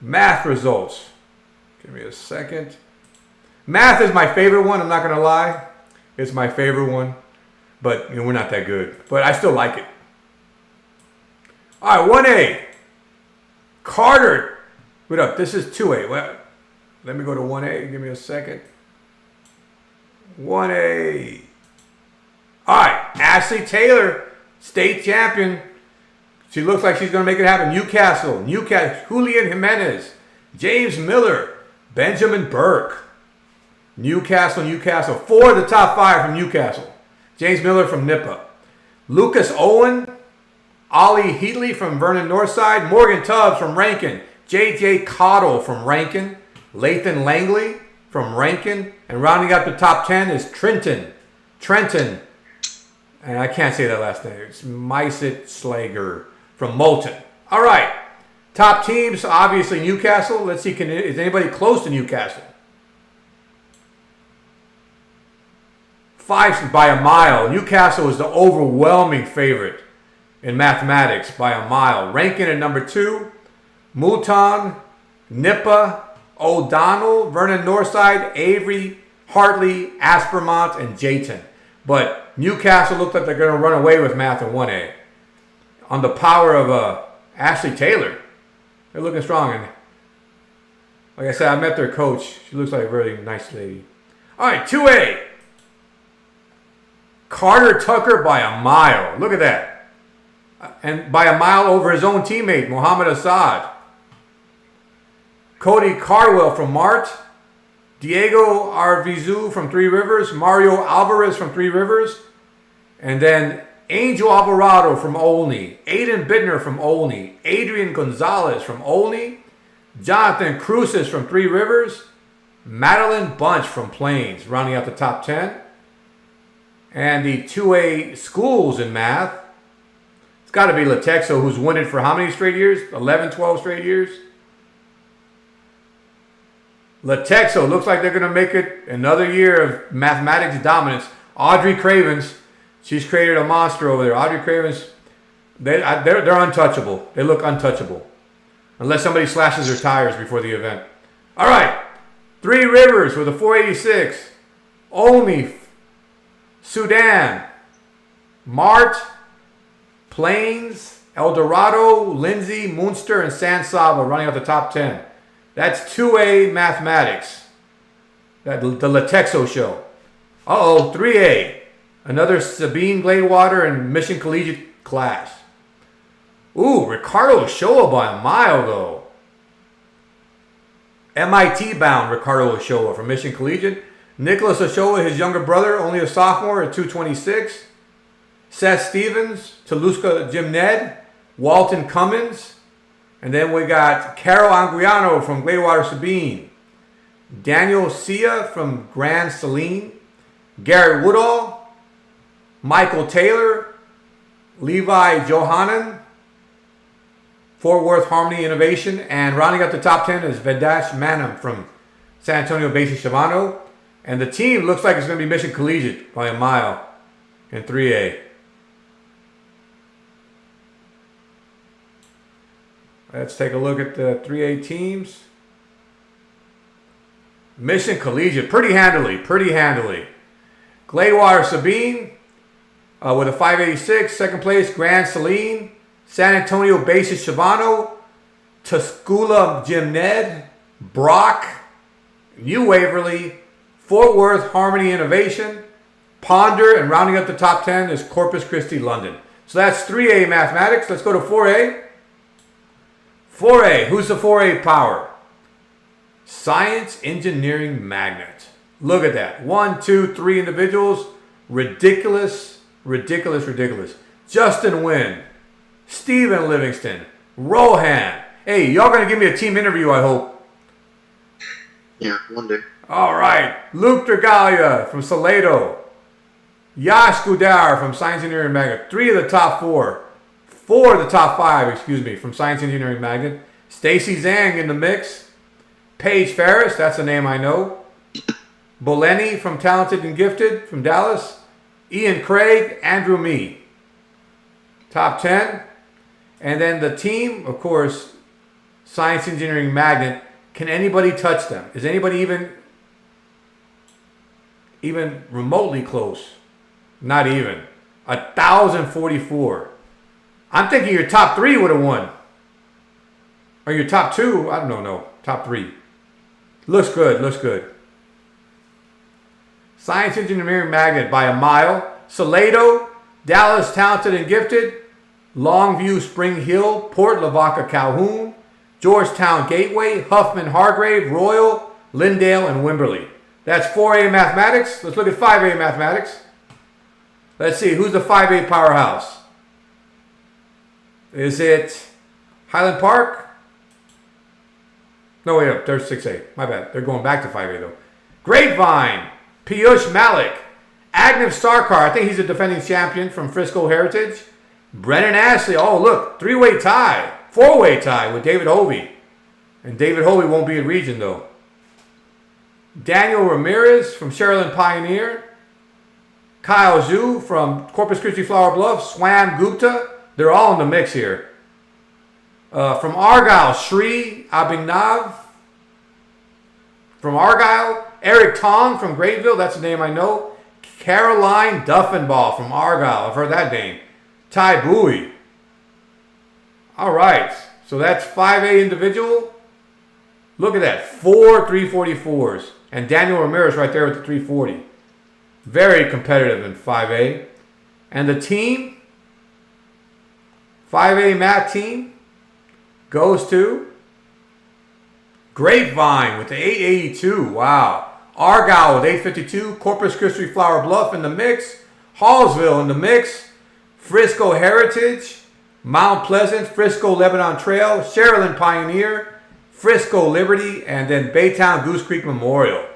Math results. Give me a second. Math is my favorite one. I'm not going to lie. It's my favorite one. But, you know, we're not that good. But I still like it. All right, 1A. Carter. Wait up. This is 2A. Well, let me go to 1A. Give me a second. 1A. All right. Ashley Taylor, state champion. She looks like she's going to make it happen. Newcastle. Julian Jimenez. James Miller. Benjamin Burke. Newcastle. 4 of the top 5 from Newcastle. James Miller from NIPA. Lucas Owen. Ollie Heatley from Vernon Northside. Morgan Tubbs from Rankin. J.J. Cottle from Rankin. Lathan Langley from Rankin. And rounding up the top 10 is Trenton. And I can't say that last name. It's Mysit Slager from Moulton. All right. Top teams, obviously Newcastle. Let's see, is anybody close to Newcastle? 5 by a mile. Newcastle is the overwhelming favorite in mathematics by a mile. Ranking at number 2, Mouton, Nippa, O'Donnell, Vernon Northside, Avery, Hartley, Aspermont, and Jayton. But Newcastle looked like they're going to run away with math in 1A. On the power of Ashley Taylor. They're looking strong. And like I said, I met their coach. She looks like a very nice lady. All right, 2A. Carter Tucker by a mile. Look at that. And by a mile over his own teammate, Mohammed Assad. Cody Carwell from Mart. Diego Arvizu from Three Rivers. Mario Alvarez from Three Rivers. And then Angel Alvarado from Olney. Aiden Bittner from Olney. Adrian Gonzalez from Olney. Jonathan Cruces from Three Rivers. Madeline Bunch from Plains, rounding out the top 10. And the 2A schools in math, it's got to be Latexo, who's won it for how many straight years? 11, 12 straight years? Latexo looks like they're going to make it another year of mathematics dominance. Audrey Cravens, she's created a monster over there. Audrey Cravens, they're untouchable. They look untouchable. Unless somebody slashes their tires before the event. All right. Three Rivers with a 486. Olney, Sudan, Mart, Plains, El Dorado, Lindsay, Munster, and San Saba running out the top 10. That's 2A mathematics. The Latexo show. 3A. Another Sabine Gladewater and Mission Collegiate class. Ooh, Ricardo Ochoa by a mile, though. MIT bound Ricardo Ochoa from Mission Collegiate. Nicholas Ochoa, his younger brother, only a sophomore at 226. Seth Stevens, Toluca Jim Ned, Walton Cummins. And then we got Carol Anguiano from Gladewater Sabine. Daniel Sia from Grand Saline. Garrett Woodall. Michael Taylor. Levi Johanan. Fort Worth Harmony Innovation. And rounding up the top 10 is Vedash Manam from San Antonio Basic Shimano. And the team looks like it's going to be Mission Collegiate by a mile in 3A. Let's take a look at the 3A teams. Mission Collegiate, pretty handily. Gladewater Sabine with a 586. Second place, Grand Saline. San Antonio Basic Shimano. Tuscula Jim Ned. Brock. New Waverly. Fort Worth Harmony Innovation. Ponder, and rounding up the top 10 is Corpus Christi London. So that's 3A mathematics. Let's go to 4A. 4A, who's the 4A power? Science Engineering Magnet. Look at that. 1, 2, 3 individuals. Ridiculous. Justin Wynn. Stephen Livingston. Rohan. Hey, y'all going to give me a team interview, I hope. Yeah, one day. All right. Luke Dragalia from Salado. Yash Gudar from Science Engineering Magnet. 3 of the top 4. 4 of the top 5, from Science Engineering Magnet. Stacy Zhang in the mix. Paige Ferris, that's a name I know. Boleni from Talented and Gifted from Dallas. Ian Craig, Andrew Mee. Top 10. And then the team, of course, Science Engineering Magnet. Can anybody touch them? Is anybody even remotely close? Not even. 1,044. I'm thinking your top 3 would have won. Or your top 2. I don't know. Top 3. Looks good. Science Engineering Magnet by a mile. Salado, Dallas Talented and Gifted, Longview Spring Hill, Port Lavaca Calhoun, Georgetown Gateway, Huffman Hargrave, Royal, Lindale, and Wimberley. That's 4A mathematics. Let's look at 5A mathematics. Let's see, who's the 5A powerhouse? Is it Highland Park? No, wait, there's 6A. My bad. They're going back to 5A, though. Grapevine, Piyush Malik, Agnev Sarkar. I think he's a defending champion from Frisco Heritage. Brennan Ashley. Oh, look, 3-way tie. 4-way tie with David Hovey. And David Hovey won't be in region, though. Daniel Ramirez from Sherilyn Pioneer. Kyle Zhu from Corpus Christi Flower Bluff. Swam Gupta. They're all in the mix here. From Argyle, Sri Abhinav. From Argyle, Eric Tong from Grayville. That's a name I know. Caroline Duffenball from Argyle. I've heard that name. Ty Bowie. All right. So that's 5A individual. Look at that. 4 344s. And Daniel Ramirez right there with the 340. Very competitive in 5A. And the team, 5A math team, goes to Grapevine with the 882. Wow. Argyle with 852. Corpus Christi Flower Bluff in the mix. Hallsville in the mix. Frisco Heritage. Mount Pleasant. Frisco Lebanon Trail. Sherilyn Pioneer. Frisco Liberty. And then Baytown Goose Creek Memorial.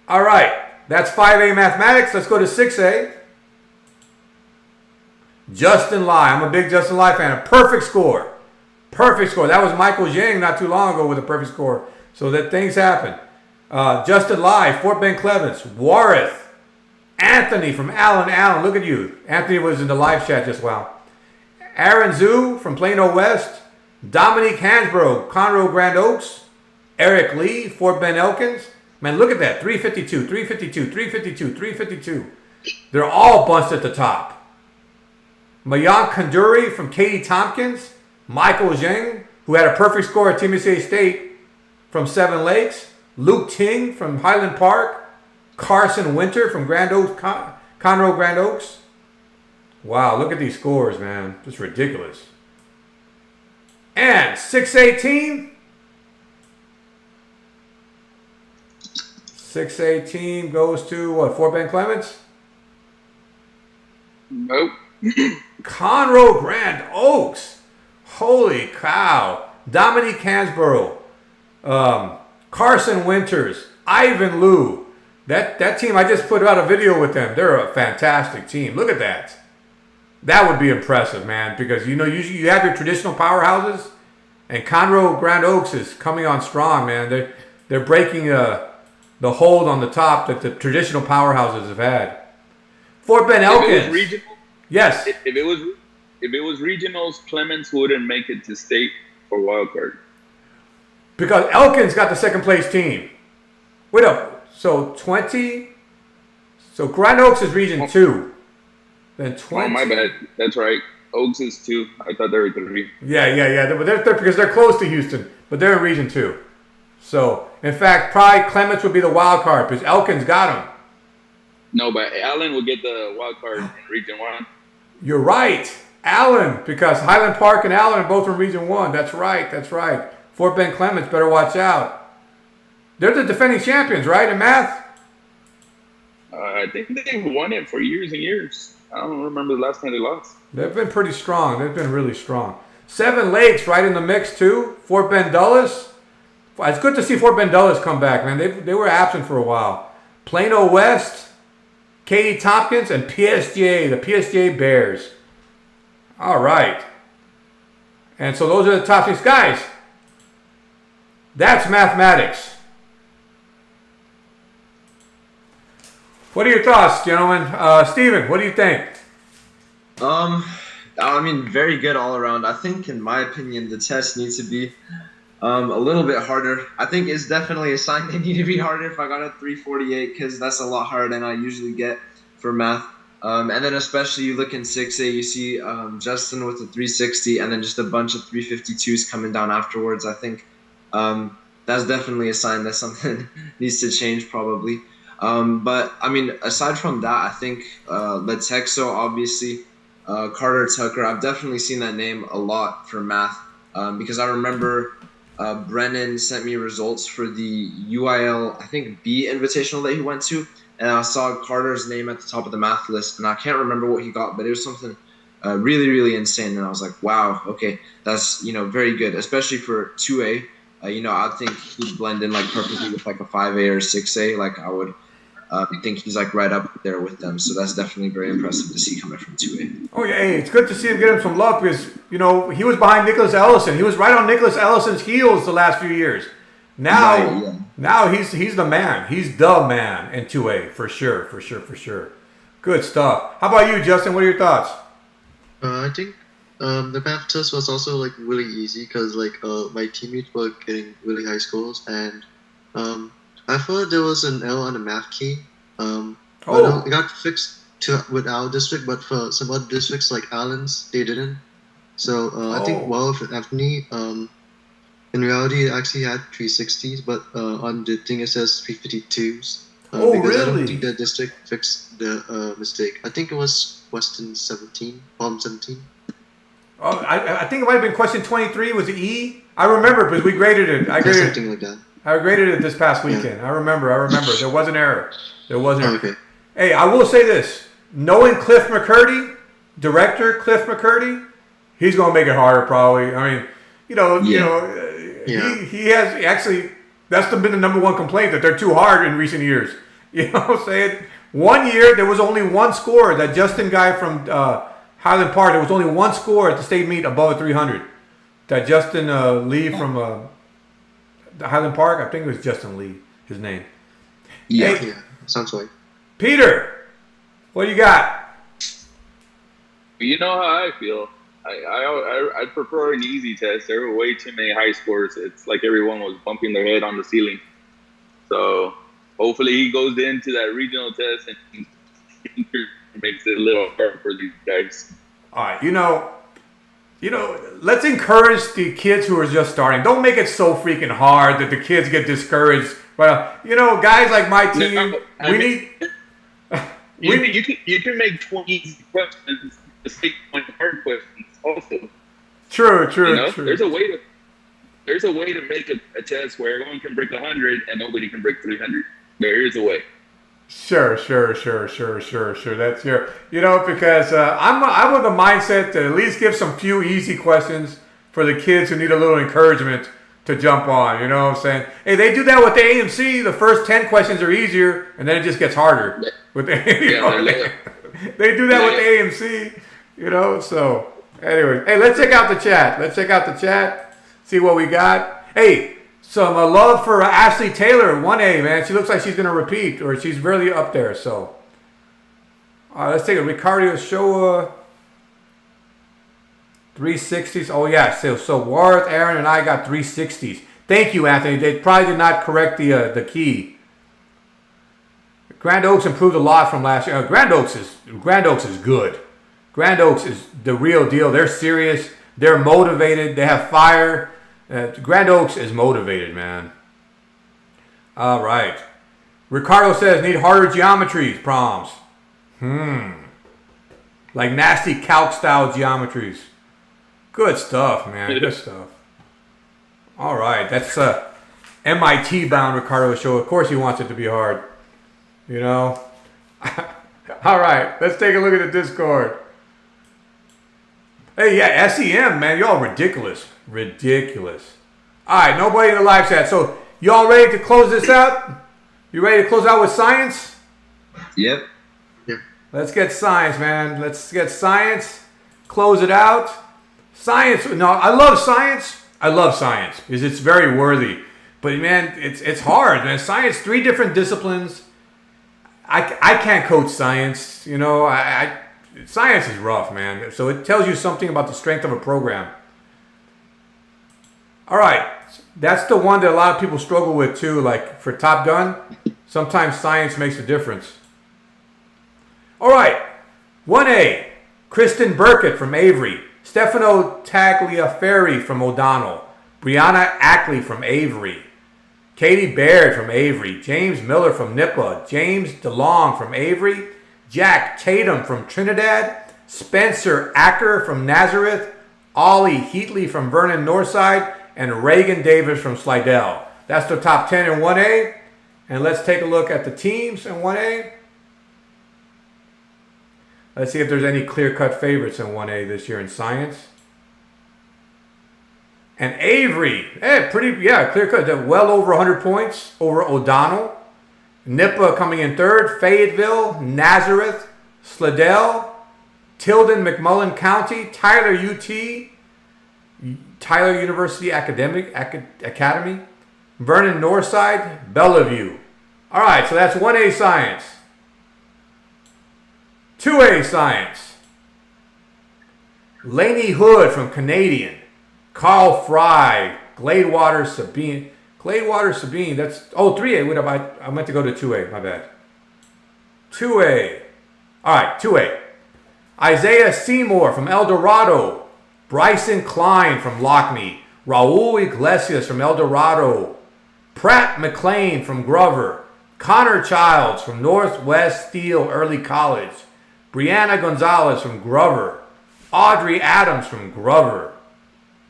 All right. That's 5A mathematics. Let's go to 6A. Justin Lai. I'm a big Justin Lai fan. A perfect score. Perfect score. That was Michael Zhang not too long ago with a perfect score. So that things happen. Justin Lai, Fort Bend Clements, Warith, Anthony from Allen. Look at you. Anthony was in the live chat just wow. Aaron Zhu from Plano West, Dominique Hansborough, Conroe Grand Oaks, Eric Lee, Fort Bend Elkins. Man, look at that. 352, 352, 352, 352. They're all bunched at the top. Mayank Kanduri from Katie Tompkins, Michael Zhang, who had a perfect score at TMCA State from Seven Lakes, Luke Ting from Highland Park, Carson Winter from Grand Oaks, Conroe Grand Oaks. Wow, look at these scores, man. Just ridiculous. And 618. 618 goes to what? Fort Bend Clements? Nope. Conroe Grand Oaks. Holy cow. Dominique Hansborough. Carson Winters. Ivan Liu. That team, I just put out a video with them. They're a fantastic team. Look at that. That would be impressive, man, because you have your traditional powerhouses, and Conroe Grand Oaks is coming on strong, man. They're breaking the hold on the top that the traditional powerhouses have had. Fort Bend Elkins. If it was regional, yes. If it was regionals, Clements wouldn't make it to state for wild card. Because Elkins got the second place team. Wait up. So 20. So Grand Oaks is region 2. Then 20. Oh, my bad. That's right. Oaks is 2. I thought they were 3. Yeah. They're because they're close to Houston, but they're in region 2. So, in fact, probably Clements would be the wild card because Elkins got them. No, but Allen will get the wild card in region 1. You're right. Allen, because Highland Park and Allen are both in region 1. That's right. Fort Bend Clements, better watch out. They're the defending champions, right, in math? I think they've won it for years and years. I don't remember the last time they lost. They've been pretty strong. They've been really strong. Seven Lakes right in the mix, too. Fort Bend Dulles. It's good to see Fort Bend Dulles come back, man. They were absent for a while. Plano West, Katie Tompkins, and PSGA, the PSGA Bears. All right. And so those are the top six guys. That's mathematics. What are your thoughts, gentlemen? Steven, what do you think? I mean, very good all around. I think, in my opinion, the test needs to be a little bit harder. I think it's definitely a sign they need to be harder if I got a 348 because that's a lot harder than I usually get for math. And then especially you look in 6A, you see Justin with a 360 and then just a bunch of 352s coming down afterwards. I think that's definitely a sign that something needs to change probably. But, I mean, aside from that, I think Letexo, obviously, Carter Tucker, I've definitely seen that name a lot for math because I remember Brennan sent me results for the UIL, I think, B invitational that he went to, and I saw Carter's name at the top of the math list, and I can't remember what he got, but it was something really, really insane, and I was like, wow, okay, that's, very good, especially for 2A. I think he'd blend in, like, perfectly with, like, a 5A or 6A, like, I would I think he's like right up there with them. So that's definitely very impressive to see coming from 2A. Oh yeah, hey, it's good to see him get him some luck because he was behind Nicholas Ellison. He was right on Nicholas Ellison's heels the last few years. Now, Right, yeah. now he's the man. He's the man in 2A for sure, for sure, for sure. Good stuff. How about you, Justin? What are your thoughts? I think the math test was also like really easy because like my teammates were getting really high scores, and I thought there was an error on the math key. But it got fixed with our district, but for some other districts like Allen's, they didn't. So I think for Anthony, in reality, it actually had 360s, but on the thing it says 352s. Because I don't think the district fixed the mistake. I think it was question 17, problem 17. Oh, I think it might have been question 23. Was it E? I remember because we graded it. I graded something like that. I graded it this past weekend. Yeah. I remember. There was an error. Okay. Hey, I will say this. Knowing Cliff McCurdy, director Cliff McCurdy, he's going to make it harder probably. I mean, he has actually, that's been the number one complaint, that they're too hard in recent years. You know what I'm saying? One year, there was only one score. That Justin guy from Highland Park, there was only one score at the state meet above 300. That Justin Lee from the Highland Park, I think it was Justin Lee, his name. Yeah, hey, sounds like. Peter, what do you got? You know how I feel. I prefer an easy test. There were way too many high scores. It's like everyone was bumping their head on the ceiling. So hopefully he goes into that regional test and makes it a little hard for these guys. All right, let's encourage the kids who are just starting. Don't make it so freaking hard that the kids get discouraged. But guys like my team, You can make 20 easy questions, mistake 20 hard questions also. True. There's a way to make a test where everyone can break 100 and nobody can break 300. There is a way. Sure. That's your, because I'm with the mindset to at least give some few easy questions for the kids who need a little encouragement to jump on. You know what I'm saying? Hey, they do that with the AMC. The first 10 questions are easier, and then it just gets harder. With the, they do that with the AMC. So anyway, hey, let's check out the chat. See what we got. Hey. Some love for Ashley Taylor, 1A, man. She looks like she's going to repeat, or she's really up there. So, all right, let's take a Ricardo Showa 360s. Oh, yeah. So Warth, Aaron, and I got 360s. Thank you, Anthony. They probably did not correct the key. Grand Oaks improved a lot from last year. Grand Oaks is good. Grand Oaks is the real deal. They're serious. They're motivated. They have fire. Grand Oaks is motivated, man. All right. Ricardo says, need harder geometries, proms. Like nasty calc-style geometries. Good stuff, man. Good stuff. All right. That's MIT-bound Ricardo show. Of course he wants it to be hard. All right. Let's take a look at the Discord. Hey, yeah, SEM, man. Y'all ridiculous. All right, nobody in the live chat. So, y'all ready to close this out? You ready to close out with science? Yep. Let's get science, man. Let's get science. Close it out. Science. No, I love science because it's very worthy. But, man, it's hard, man. Science, 3 different disciplines. I can't coach science. Science is rough, man. So it tells you something about the strength of a program. All right. That's the one that a lot of people struggle with too. Like for Top Gun, sometimes science makes a difference. All right. 1A, Kristen Burkett from Avery. Stefano Tagliaferri from O'Donnell. Brianna Ackley from Avery. Katie Baird from Avery. James Miller from NIPA. James DeLong from Avery. Jack Tatum from Trinidad. Spencer Acker from Nazareth. Ollie Heatley from Vernon Northside. And Reagan Davis from Slidell. That's the top 10 in 1A. And let's take a look at the teams in 1A. Let's see if there's any clear-cut favorites in 1A this year in science. And Avery, clear-cut. Well over 100 points over O'Donnell. Nippa coming in third. Fayetteville, Nazareth, Slidell, Tilden, McMullen County, Tyler UT, Tyler University Academy, Vernon Northside, Bellevue. All right, so that's 1A Science. 2A Science. Laney Hood from Canadian. Carl Fry, Gladewater Sabine. Gladewater Sabine, that's, 3A. What I meant to go to 2A, my bad. 2A. All right, 2A. Isaiah Seymour from El Dorado. Bryson Klein from Lockney. Raul Iglesias from El Dorado. Pratt McLean from Grover. Connor Childs from Northwest Steel Early College. Brianna Gonzalez from Grover. Audrey Adams from Grover.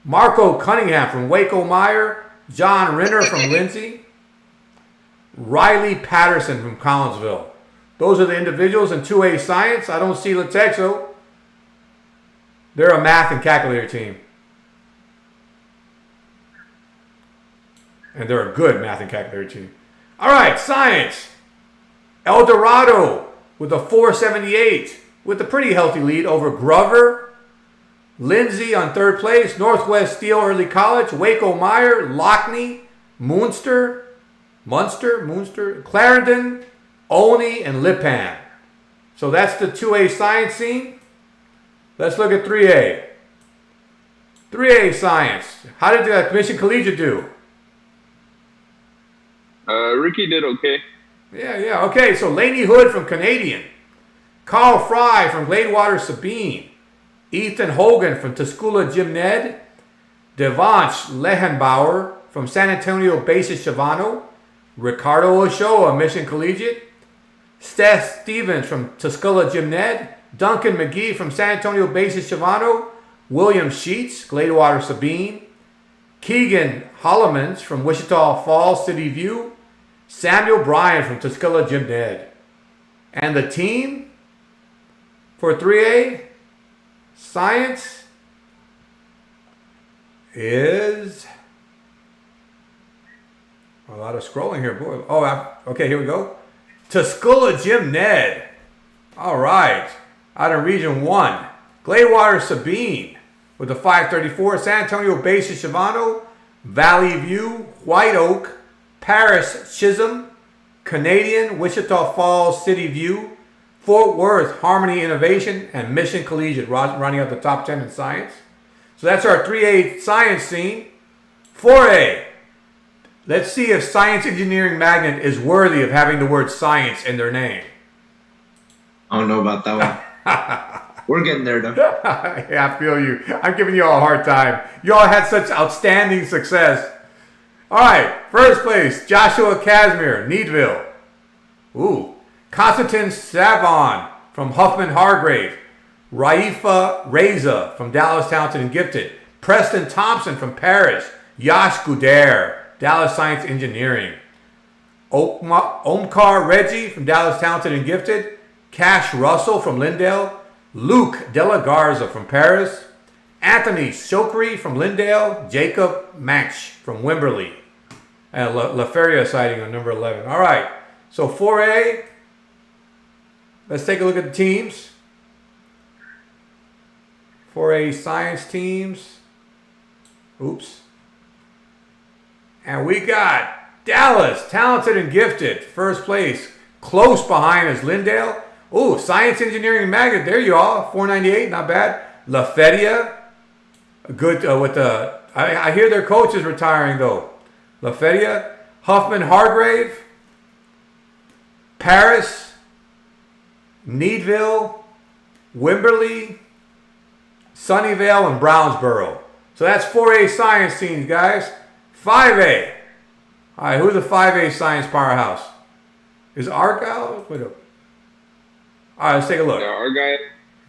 Marco Cunningham from Waco Meyer. John Renner from Lindsay. Riley Patterson from Collinsville. Those are the individuals in 2A Science. I don't see Latexo. They're a math and calculator team. And they're a good math and calculator team. All right, Science. El Dorado with a 478 with a pretty healthy lead over Grover. Lindsay on third place. Northwest Steel Early College. Waco Meyer. Lockney. Munster, Clarendon, Olney, and Lipan. So that's the 2A Science scene. Let's look at 3A. 3A Science. How did the Mission Collegiate do? Ricky did okay. Yeah. Okay, so Laney Hood from Canadian. Carl Fry from Gladewater Sabine. Ethan Hogan from Tuscola Gymned. Devansh Lehenbauer from San Antonio Basis Shavano. Ricardo Ochoa, Mission Collegiate. Steph Stevens from Tuscola Gymned. Duncan McGee from San Antonio Basis Shavano. William Sheets, Gladewater Sabine. Keegan Hollemans from Wichita Falls City View. Samuel Bryan from Tuscola Gymned. And the team for 3A Science is a lot of scrolling here, boy. Okay, here we go. Tuscola Gymned. All right, out of Region 1. Gladewater Sabine with a 534. San Antonio Basis Shavano, Valley View, White Oak, Paris Chisholm, Canadian, Wichita Falls City View, Fort Worth Harmony Innovation, and Mission Collegiate running out the top 10 in science. So that's our 3A Science scene. 4A. Let's see if Science Engineering Magnet is worthy of having the word science in their name. I don't know about that one. We're getting there, though. Yeah, I feel you. I'm giving you all a hard time. You all had such outstanding success. All right, first place, Joshua Casimir, Needville. Ooh. Constantine Savon from Huffman Hargrave. Raifa Reza from Dallas Talented and Gifted. Preston Thompson from Paris. Yash Guder, Dallas Science Engineering. Omkar Reggie from Dallas Talented and Gifted. Cash Russell from Lindale. Luke Della Garza from Paris. Anthony Shokri from Lindale. Jacob Manch from Wimberley. And La Feria sighting on number 11. All right, so 4A. Let's take a look at the teams. 4A Science teams. Oops. And we got Dallas, Talented and Gifted, first place. Close behind is Lindale. Ooh, Science Engineering Magnet, there you are, 498, not bad. La Feria, good with the, I hear their coach is retiring though. La Feria, Huffman Hargrave, Paris, Needville, Wimberley, Sunnyvale, and Brownsboro. So that's 4A Science teams, guys. 5A. All right, who's the 5A Science powerhouse? Is Argyle? Wait up. All right, let's take a look. Argyle.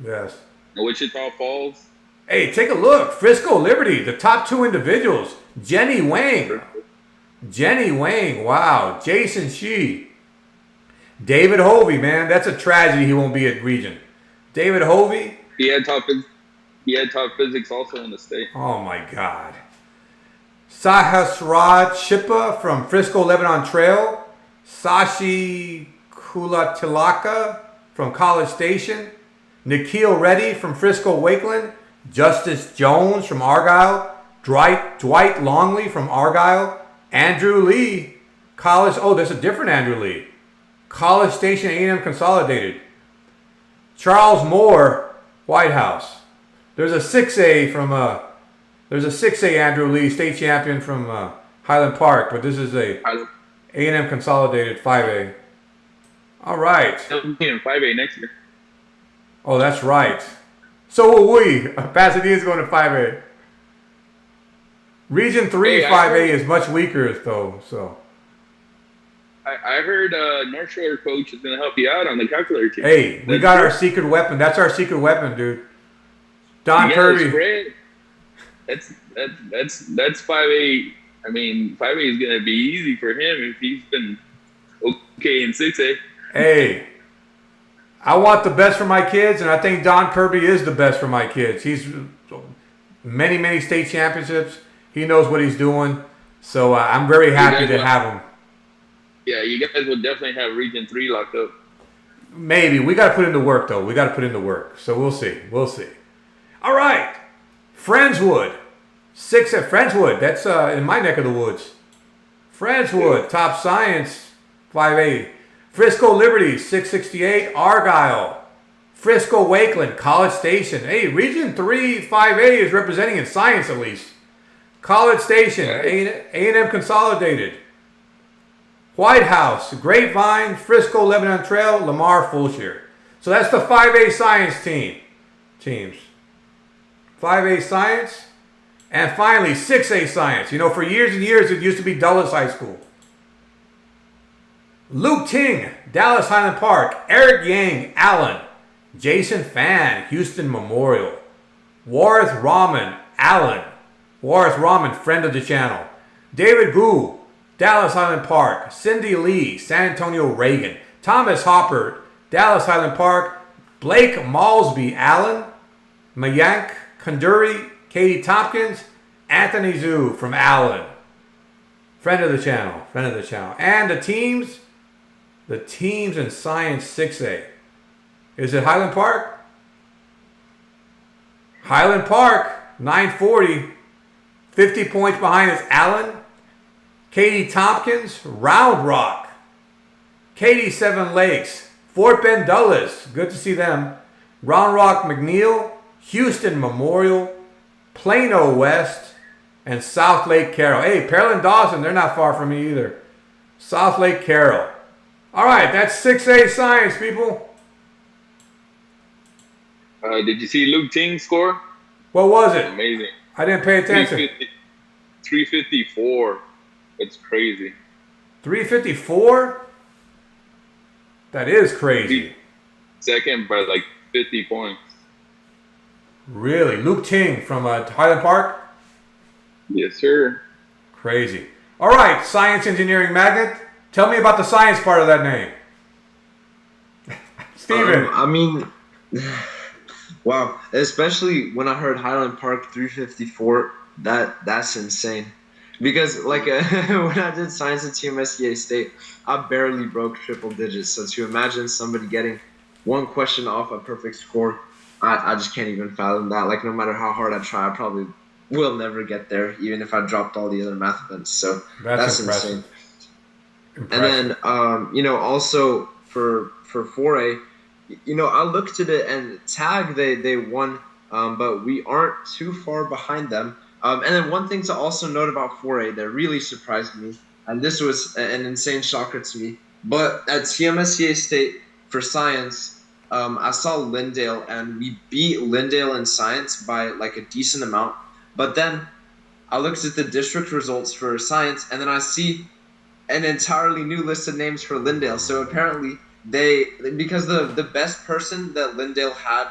Yes. Wichita Falls. Hey, take a look. Frisco Liberty, the top two individuals. Jenny Wang. Wow. Jason Shee. David Hovey, man. That's a tragedy he won't be at Region. David Hovey. He had top physics also in the state. Oh, my God. Sahasraj Shippa from Frisco Lebanon Trail. Sashi Kulatilaka from College Station, Nikhil Reddy from Frisco Wakeland, Justice Jones from Argyle, Dwight Longley from Argyle, Andrew Lee, College. Oh, there's a different Andrew Lee. College Station A&M Consolidated. Charles Moore, White House. There's a 6A from there's a 6A Andrew Lee, state champion from Highland Park, but this is a A&M Consolidated 5A. All right. He'll be in 5A next year. Oh, that's right. So will we. Pasadena's going to 5A. Region 3 Hey, 5A is much weaker, though. So. I heard North Shore coach is going to help you out on the calculator team. Hey, we got our secret weapon. That's our secret weapon, dude. Don Kirby. Spread. That's 5A. I mean, 5A is going to be easy for him if he's been okay in 6A. Hey, I want the best for my kids, and I think Don Kirby is the best for my kids. He's many state championships. He knows what he's doing. So I'm very happy to have him. Yeah, you guys will definitely have Region 3 locked up. Maybe. We got to put in the work, though. We got to put in the work. So we'll see. We'll see. All right. Friendswood. 6 at Friendswood. That's in my neck of the woods. Friendswood. Top Science. 5A. Frisco Liberty. 668. Argyle. Frisco Wakeland. College Station. Hey, Region 3 5A is representing in science at least. College Station. A&M Consolidated. White House, Grapevine, Frisco, Lebanon Trail, Lamar, Fulshire. So that's the 5A science teams. 5A science. And finally, 6A science. You know, for years and years, it used to be Dulles High School. Luke Ting, Dallas Highland Park. Eric Yang, Allen. Jason Fan, Houston Memorial. Warith Rahman, Allen. Warith Rahman, friend of the channel. David Gu, Dallas Highland Park. Cindy Lee, San Antonio Reagan. Thomas Hopper, Dallas Highland Park. Blake Malsby, Allen. Mayank Kanduri, Katie Tompkins. Anthony Zhu from Allen. Friend of the channel. And the teams in Science 6A. Is it Highland Park? Highland Park, 940. 50 points behind is Allen. Katie Tompkins, Round Rock. Katie Seven Lakes, Fort Bend Dulles, good to see them. Round Rock McNeil, Houston Memorial, Plano West, and South Lake Carroll. Hey, Pearland Dawson, they're not far from me either. South Lake Carroll. All right, that's 6A science, people. Did you see Luke Ting's score? What was it? Amazing. I didn't pay attention. 354. It's crazy. 354? That is crazy. Second by like 50 points. Really? Luke Ting from Highland Park? Yes, sir. Crazy. All right, Science Engineering Magnet. Tell me about the science part of that name. Steven. I mean, wow. Especially when I heard Highland Park 354, that's insane. Because like when I did science at TMSCA State, I barely broke triple digits. So to imagine somebody getting one question off a perfect score, I just can't even fathom that. Like no matter how hard I try, I probably will never get there, even if I dropped all the other math events. So that's insane. And then also for 4A, I looked at it and tag they won, but we aren't too far behind them. And then one thing to also note about 4A that really surprised me, and this was an insane shocker to me, but at TMSCA State for science, I saw Lindale, and we beat Lindale in science by like a decent amount. But then I looked at the district results for science, and then I see an entirely new list of names for Lindale. So apparently because the best person that Lindale had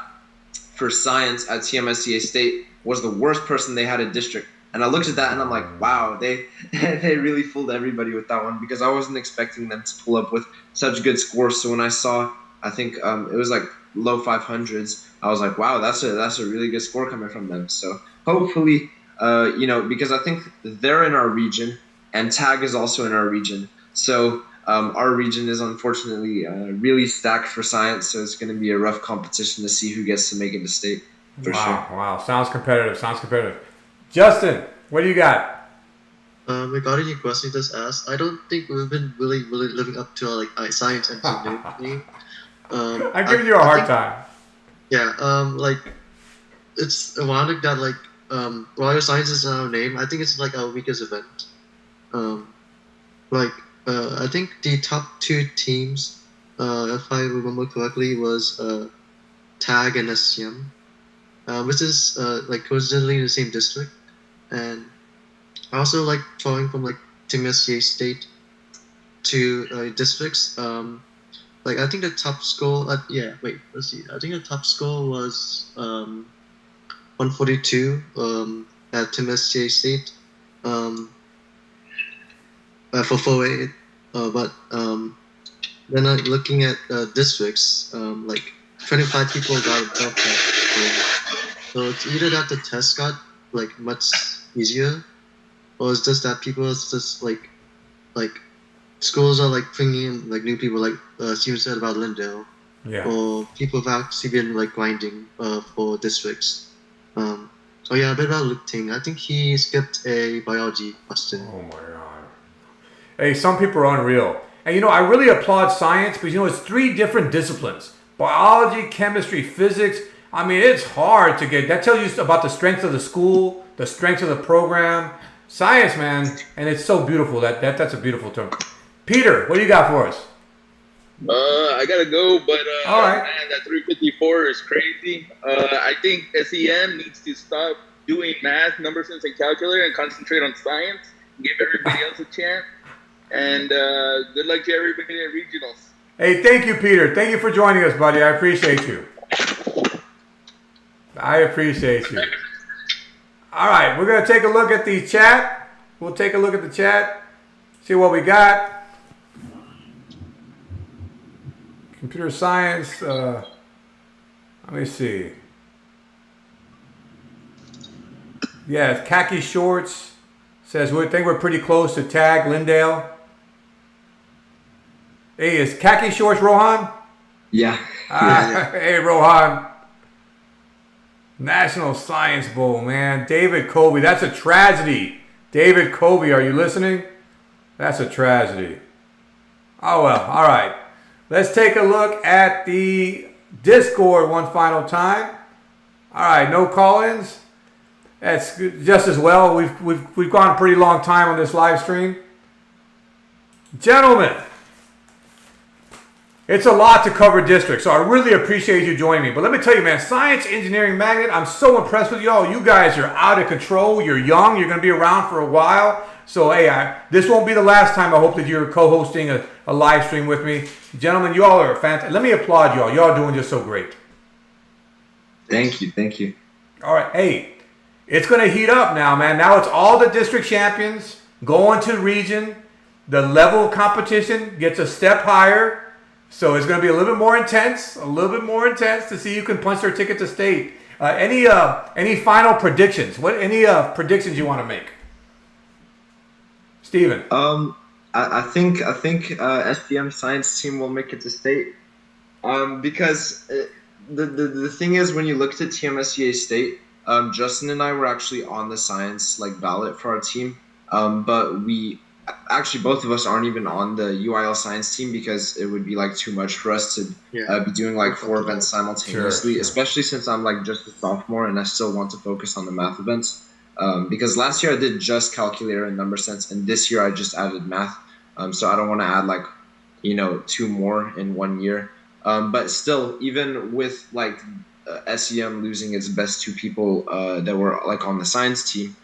for science at TMSCA State was the worst person they had at district. And I looked at that and I'm like, wow, they really fooled everybody with that one, because I wasn't expecting them to pull up with such good scores. So when I saw, I think it was like low 500s, I was like, wow, that's a really good score coming from them. So hopefully, because I think they're in our region and TAG is also in our region. So Our region is unfortunately really stacked for science, so it's going to be a rough competition to see who gets to make it to state. For Wow, sure. wow. Sounds competitive. Sounds competitive. Justin, what do you got? Regarding your question you just asked, I don't think we've been really living up to our science engineering. I'm giving you a I hard think, time. yeah, like it's ironic that like Royal Science is our name. I think it's like our weakest event. Um, like I think the top two teams, if I remember correctly, was TAG and STM, which is like coincidentally the same district. And I also like drawing from like Team SCA State to districts. Like I think the top score. Yeah, wait, let's see. I think the top score was 142 at Team SCA State for 4A. But then looking at districts, like 25 people got above that. So it's either that the test got like much easier, or it's just that people is just like schools are like bringing in like new people, like Steven said about Lindale, Yeah. or people have actually been like grinding for districts. So yeah, a bit about Luke Ting. I think he skipped a biology question. Oh my God. Hey, some people are unreal. And I really applaud science because it's 3 different disciplines: biology, chemistry, physics. I mean, it's hard to get. That tells you about the strength of the school, the strength of the program. Science, man, and it's so beautiful. That's a beautiful term. Peter, what do you got for us? I gotta go, but All right. man, that 354 is crazy. I think SEM needs to stop doing math, number sense, and calculator and concentrate on science. Give everybody else a chance. And good luck to everybody at regionals. Hey, thank you, Peter. Thank you for joining us, buddy. I appreciate you. I appreciate you. All right, we're going to take a look at the chat. We'll take a look at the chat, see what we got. Computer science, let me see. Yeah, khaki shorts says we think we're pretty close to tag Lindale. Hey, is khaki shorts Rohan? Yeah. Hey, Rohan. National Science Bowl, man. David Kobe, that's a tragedy. David Kobe, are you listening? That's a tragedy. Oh, well, all right. Let's take a look at the Discord one final time. All right, no call-ins. That's just as well. We've gone a pretty long time on this live stream. Gentlemen, it's a lot to cover district, so I really appreciate you joining me. But let me tell you, man, Science Engineering Magnet, I'm so impressed with y'all. You guys are out of control. You're young. You're going to be around for a while. So, hey, this won't be the last time I hope that you're co-hosting a live stream with me. Gentlemen, you all are fantastic. Let me applaud y'all. Y'all are doing just so great. Thank you. All right, hey, it's going to heat up now, man. Now it's all the district champions going to the region. The level of competition gets a step higher. So it's going to be a little bit more intense to see who can punch their ticket to state. Any final predictions? Any predictions you want to make? Steven. I think STM science team will make it to state. Because the thing is, when you looked at TMSCA State, Justin and I were actually on the science ballot for our team. But we actually, both of us aren't even on the UIL science team because it would be too much for us to be doing 4 events simultaneously, Sure. especially since I'm just a sophomore and I still want to focus on the math events. Because last year I did just calculator and number sense, and this year I just added math. So I don't want to add 2 more in 1 year. But still, even with SEM losing its best 2 people that were on the science team,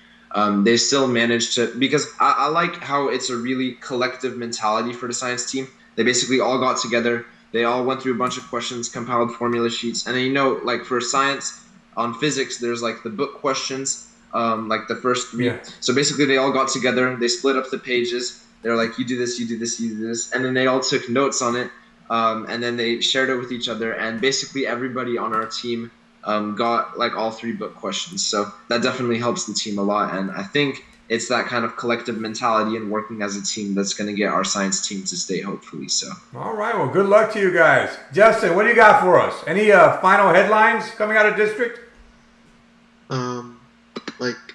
they still managed to, because I like how it's a really collective mentality for the science team. They basically all got together. They all went through a bunch of questions, compiled formula sheets. And then, for science, on physics, there's the book questions, the first 3. Yeah. So basically they all got together. They split up the pages. They're like, you do this, you do this, you do this. And then they all took notes on it. And then they shared it with each other. And basically everybody on our team got all 3 book questions. So that definitely helps the team a lot. And I think it's that kind of collective mentality and working as a team that's going to get our science team to state, hopefully. So. All right. Well, good luck to you guys. Justin, what do you got for us? Any final headlines coming out of district?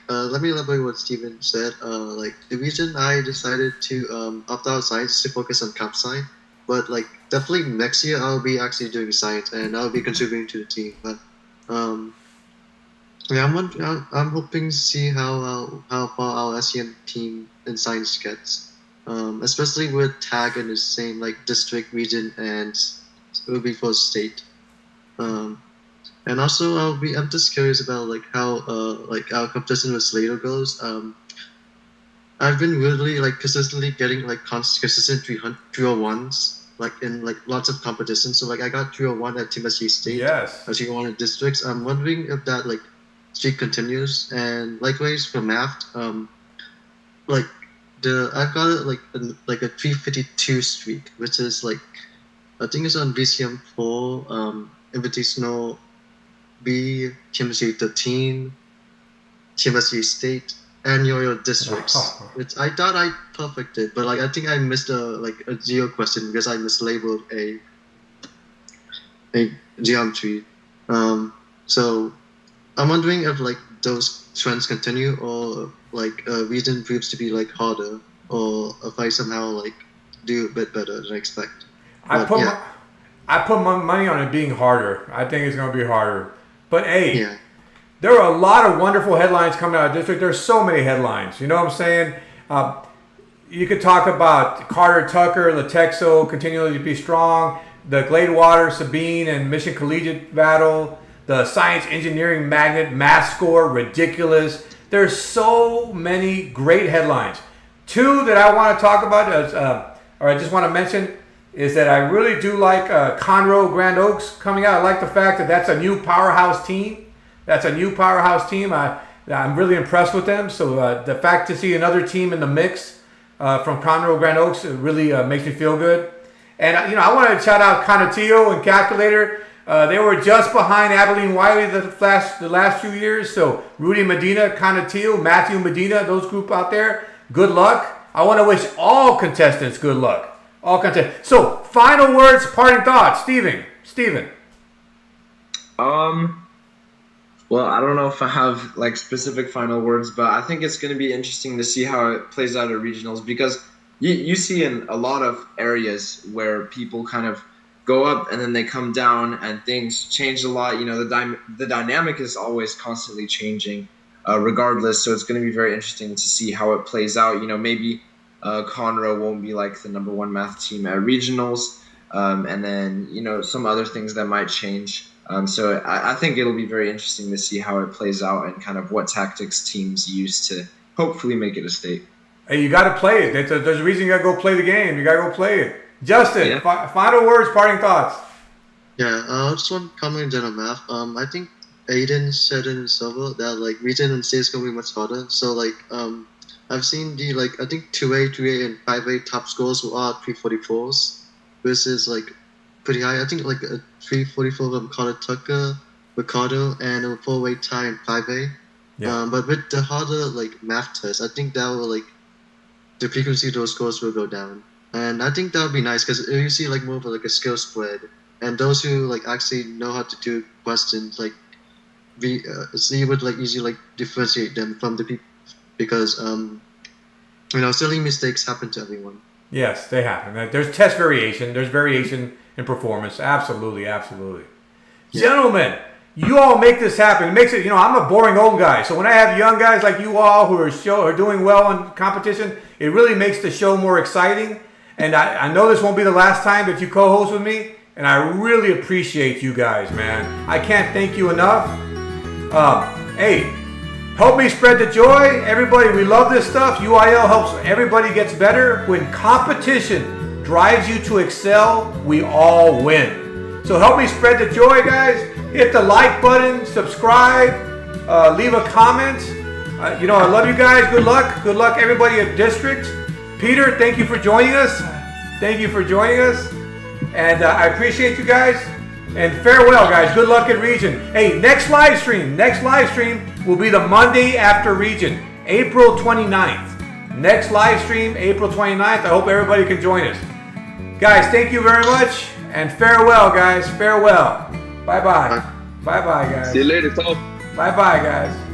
Let me elaborate what Steven said. The reason I decided to opt out of science to focus on comp sci, but definitely next year I'll be actually doing science and I'll be contributing to the team. But yeah, I'm hoping to see how far our SEM team in science gets, especially with tag in the same district, region, and it will be for state. And also I'm just curious about how our competition with Slater goes. I've been really consistently getting consistent 301s in lots of competitions. So I got 301 at Team SG State. Yes. 301 at districts. I'm wondering if that streak continues. And likewise for math, I've got it a 352 streak, which is I think it's on VCM 4, Invitational B, TMSG 13, TMSG State, and your districts. Which I thought I perfected, but I think I missed a geo question because I mislabeled a geometry. So I'm wondering if those trends continue, or region proves to be harder, or if I somehow do a bit better than I expect. I put my money on it being harder. I think it's going to be harder. But hey, Yeah. there are a lot of wonderful headlines coming out of district. There's so many headlines. You know what I'm saying? You could talk about Carter Tucker, Latexo continually to be strong, the Gladewater, Sabine, and Mission Collegiate battle, the Science Engineering Magnet math score, ridiculous. There's so many great headlines. Two that I want to talk about, or I just want to mention, is that I really do like Conroe Grand Oaks coming out. I like the fact that that's a new powerhouse team. I'm really impressed with them. So the fact to see another team in the mix from Conroe Grand Oaks really makes me feel good. And I want to shout out Conatillo and Calculator. They were just behind Adeline Wiley the last few years. So Rudy Medina, Conatillo, Matthew Medina, those group out there, good luck. I want to wish all contestants good luck. So, final words, parting thoughts, Steven. Well, I don't know if I have specific final words, but I think it's going to be interesting to see how it plays out at regionals, because you see in a lot of areas where people kind of go up and then they come down and things change a lot. The dynamic is always constantly changing, regardless. So it's going to be very interesting to see how it plays out. Maybe Conroe won't be the number one math team at regionals, and then some other things that might change. So I think it'll be very interesting to see how it plays out and kind of what tactics teams use to hopefully make it a state. Hey, you got to play it. There's a reason you got to go play the game. You got to go play it. Justin, Yeah. Final words, parting thoughts. Yeah, just one comment in general math. I think Aiden said in his server that region and state is gonna be much harder. So I've seen the I think 2A, 3A, and 5A top scores were all 344s, versus pretty high. I think a 344 from Carter Tucker, Ricardo, and a 4-way tie in 5A. Yeah. But with the harder math test, I think that will the frequency of those scores will go down, and I think that would be nice because you see more of a skill spread, and those who actually know how to do questions so you would easily differentiate them from the people, because silly mistakes happen to everyone. Yes, they happen. There's test variation. There's variation in performance. Absolutely. Yeah. Gentlemen, you all make this happen. It makes it, I'm a boring old guy. So when I have young guys like you all who are doing well in competition, it really makes the show more exciting. And I know this won't be the last time that you co-host with me. And I really appreciate you guys, man. I can't thank you enough. Hey, help me spread the joy. Everybody, we love this stuff. UIL helps everybody gets better. When competition drives you to excel, we all win. So help me spread the joy, guys. Hit the like button, subscribe, leave a comment. I love you guys. Good luck. Good luck, everybody at District. Peter, thank you for joining us. And I appreciate you guys. And farewell, guys. Good luck at Region. Hey, next live stream will be the Monday after Region. April 29th. Next live stream, April 29th. I hope everybody can join us. Guys, thank you very much, and farewell, guys. Farewell. Bye-bye. Bye-bye, guys. See you later, Tom. Bye-bye, guys.